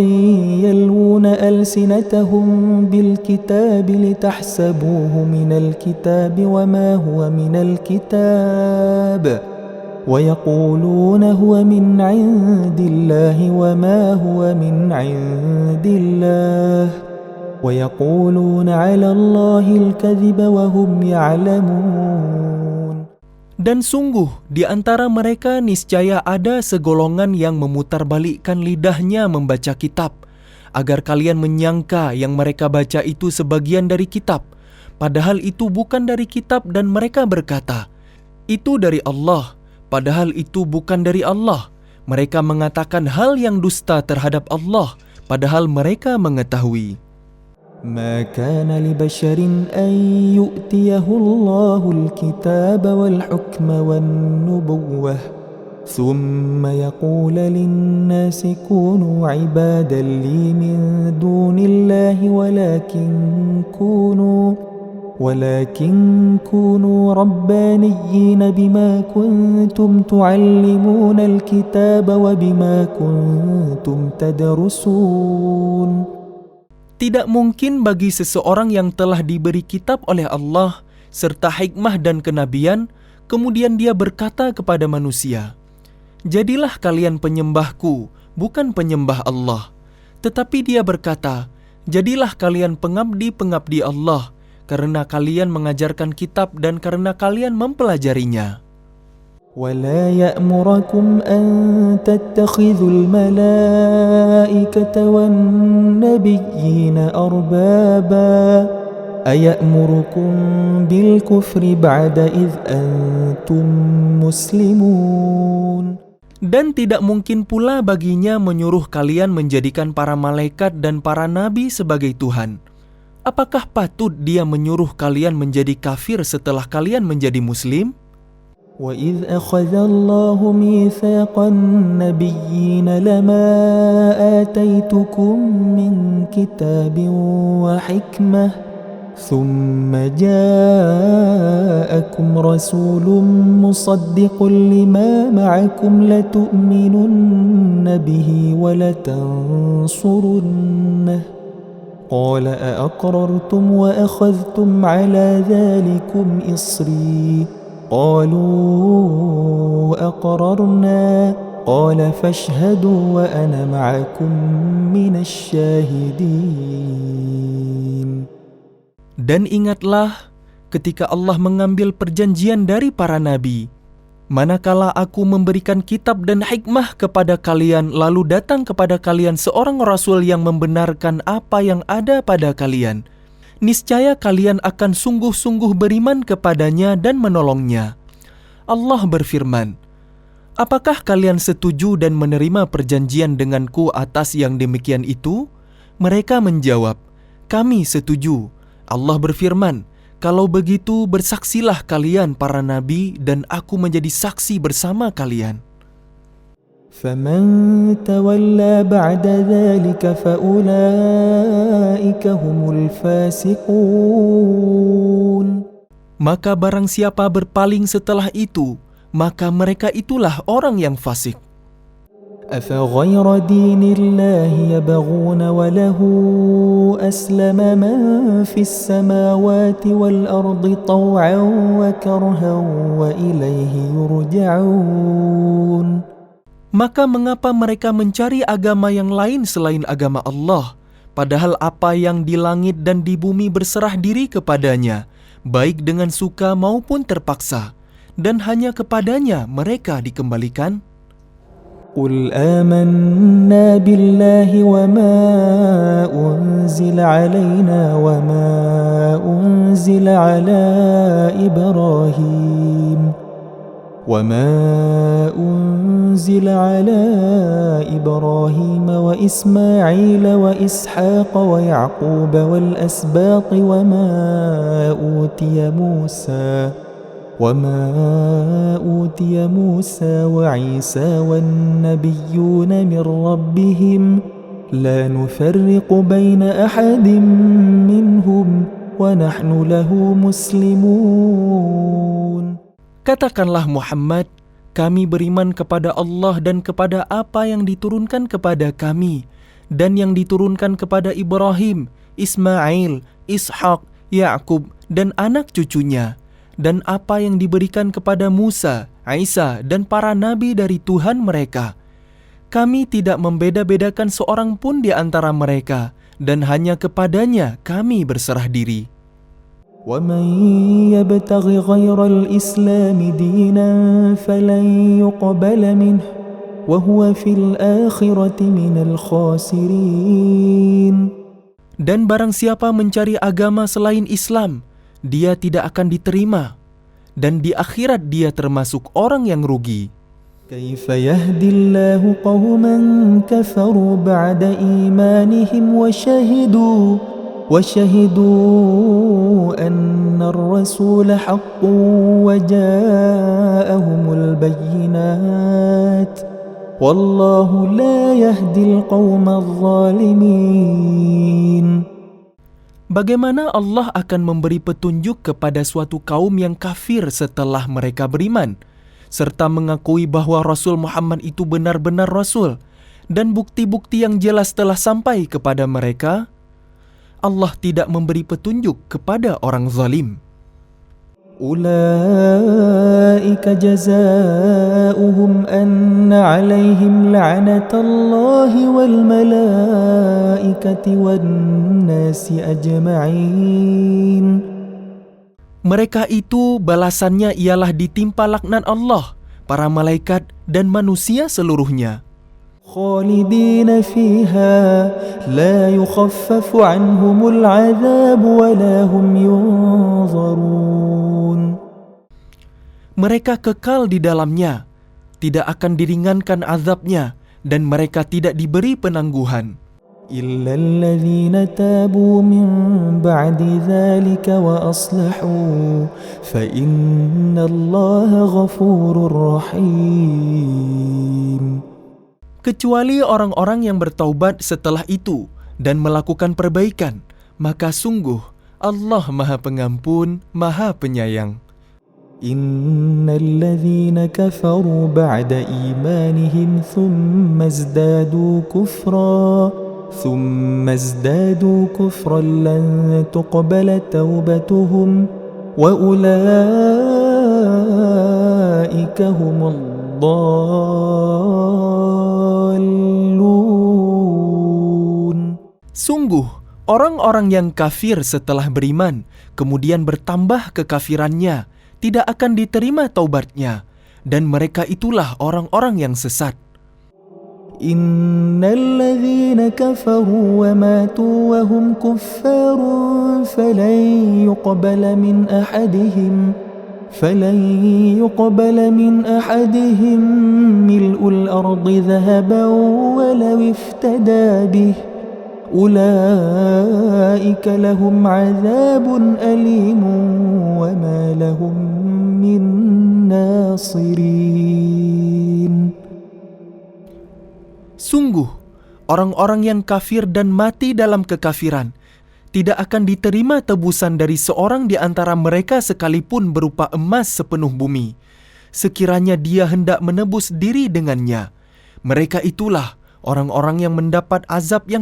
يَلْوُونَ أَلْسِنَتَهُمْ بِالْكِتَابِ لِتَحْسَبُوهُ مِنَ الْكِتَابِ وَمَا هُوَ مِنَ الْكِتَابِ وَيَقُولُونَ هُوَ مِنْ عِنْدِ اللَّهِ وَمَا هُوَ مِنْ عِنْدِ اللَّهِ وَيَقُولُونَ عَلَى اللَّهِ الْكَذِبَ وَهُمْ يَعْلَمُونَ. Dan sungguh di antara mereka niscaya ada segolongan yang memutarbalikkan lidahnya membaca kitab, agar kalian menyangka yang mereka baca itu sebagian dari kitab, padahal itu bukan dari kitab, dan mereka berkata, itu dari Allah, padahal itu bukan dari Allah. Mereka mengatakan hal yang dusta terhadap Allah, padahal mereka mengetahui. ما كان لبشر أن يؤتيه الله الكتاب والحكم والنبوة ثم يقول للناس كونوا عبادا لي من دون الله ولكن كونوا ربانيين بما كنتم تعلمون الكتاب وبما كنتم تدرسون. Tidak mungkin bagi seseorang yang telah diberi kitab oleh Allah serta hikmah dan kenabian, kemudian dia berkata kepada manusia, jadilah kalian penyembahku, bukan penyembah Allah. Tetapi dia berkata, jadilah kalian pengabdi-pengabdi Allah, karena kalian mengajarkan kitab dan karena kalian mempelajarinya. ولا يأمركم أن تتخذوا الملائكة والنبيين أربابا أيأمركم بالكفر بعد إذ أنتم مسلمون. Dan tidak mungkin pula baginya menyuruh kalian menjadikan para malaikat dan para nabi sebagai Tuhan. Apakah patut dia menyuruh kalian menjadi kafir setelah kalian menjadi muslim? وَإِذْ أَخَذَ اللَّهُ مِيثَاقَ النَّبِيِّينَ لَمَا آتَيْتُكُم مِّن كِتَابٍ وَحِكْمَةٍ ثُمَّ جَاءَكُمْ رَسُولٌ مُصَدِّقٌ لِّمَا مَعَكُمْ لَتُؤْمِنُنَّ بِهِ وَلَتَنصُرُنَّهُ قَالَ أَأَقْرَرْتُمْ وَأَخَذْتُمْ عَلَى ذَلِكُمْ إِصْرِي قالوا أقررنا قال فاشهدوا وأنا معكم من الشاهدين. Dan ingatlah ketika Allah mengambil perjanjian dari para nabi, manakala aku memberikan kitab dan hikmah kepada kalian, lalu datang kepada kalian seorang rasul yang membenarkan apa yang ada pada kalian, niscaya kalian akan sungguh-sungguh beriman kepadanya dan menolongnya. Allah berfirman, apakah kalian setuju dan menerima perjanjian denganku atas yang demikian itu? Mereka menjawab, Kami setuju. Allah berfirman, "Kalau begitu bersaksilah kalian para nabi dan aku menjadi saksi bersama kalian." فمن تولى بعد ذلك فأولئك هم الفاسقون. Maka barang siapa berpaling setelah itu, maka mereka itulah orang yang fasik. أفغير دين الله يبغون وله أسلم من في السماوات والأرض طوعا وكرها وإليه يرجعون. Maka mengapa mereka mencari agama yang lain selain agama Allah, padahal apa yang di langit dan di bumi berserah diri kepadanya, baik dengan suka maupun terpaksa, dan hanya kepadanya mereka dikembalikan? قل آمنا بالله وما أنزل علينا وما أنزل على إبراهيم وإسماعيل وإسحاق ويعقوب والأسباط وما أوتي موسى وعيسى والنبيون من ربهم لا نفرق بين أحد منهم ونحن له مسلمون. Katakanlah Muhammad, kami beriman kepada Allah dan kepada apa yang diturunkan kepada kami dan yang diturunkan kepada Ibrahim, Ismail, Ishak, Yakub dan anak cucunya, dan apa yang diberikan kepada Musa, Isa dan para nabi dari Tuhan mereka. Kami tidak membeda-bedakan seorang pun di antara mereka, dan hanya kepadanya kami berserah diri. وَمَنْ يَبْتَغِ غَيْرَ الْإِسْلَامِ دِينًا فَلَنْ يُقْبَلَ مِنْهُ وَهُوَ فِي الْآخِرَةِ مِنَ الْخَاسِرِينَ. Dan barang siapa mencari agama selain Islam, dia tidak akan diterima, dan di akhirat dia termasuk orang yang rugi. كيف يهدي الله قوما كفروا بعد إيمانهم وشهدوا أن الرسول حق وجاءهم البينات والله لا يهدي القوم الظالمين. Bagaimana Allah akan memberi petunjuk kepada suatu kaum yang kafir setelah mereka beriman, serta mengakui bahwa Rasul Muhammad itu benar-benar Rasul, dan bukti-bukti yang jelas telah sampai kepada mereka? Allah tidak memberi petunjuk kepada orang zalim. أولئك جزاؤهم أن عليهم لعنة الله والملائكة والناس أجمعين. Mereka itu balasannya ialah ditimpa laknat Allah, para malaikat dan manusia seluruhnya. خالدين فيها لا يخفف عنهم العذاب ولا هم ينظرون. Mereka kekal di dalamnya, tidak akan diringankan azabnya, dan mereka tidak diberi penangguhan. إلا الذين تابوا من بعد ذلك وأصلحوا فإن الله غفور رحيم. Kecuali orang-orang yang bertaubat setelah itu dan melakukan perbaikan, maka sungguh Allah Maha Pengampun, Maha Penyayang. إن الذين كفروا بعد إيمانهم ثم ازدادوا كفرا لن تقبل توبتهم وأولئك هم الضالون. Sungguh, orang-orang yang kafir setelah beriman, kemudian bertambah kekafirannya, tidak akan diterima taubatnya, dan mereka itulah orang-orang yang sesat. Innal kafaru wa matu wa hum kuffarun falan yuqbala min ahadihim mil'ul ardi dhahaban walau iftada bih أولئك لهم عذاب أليم وما لهم من ناصرين. Sungguh, orang-orang yang kafir dan mati dalam kekafiran tidak akan diterima tebusan dari seorang di antara mereka sekalipun berupa emas sepenuh bumi, sekiranya dia hendak menebus diri dengannya. Mereka itulah orang-orang yang mendapat azab yang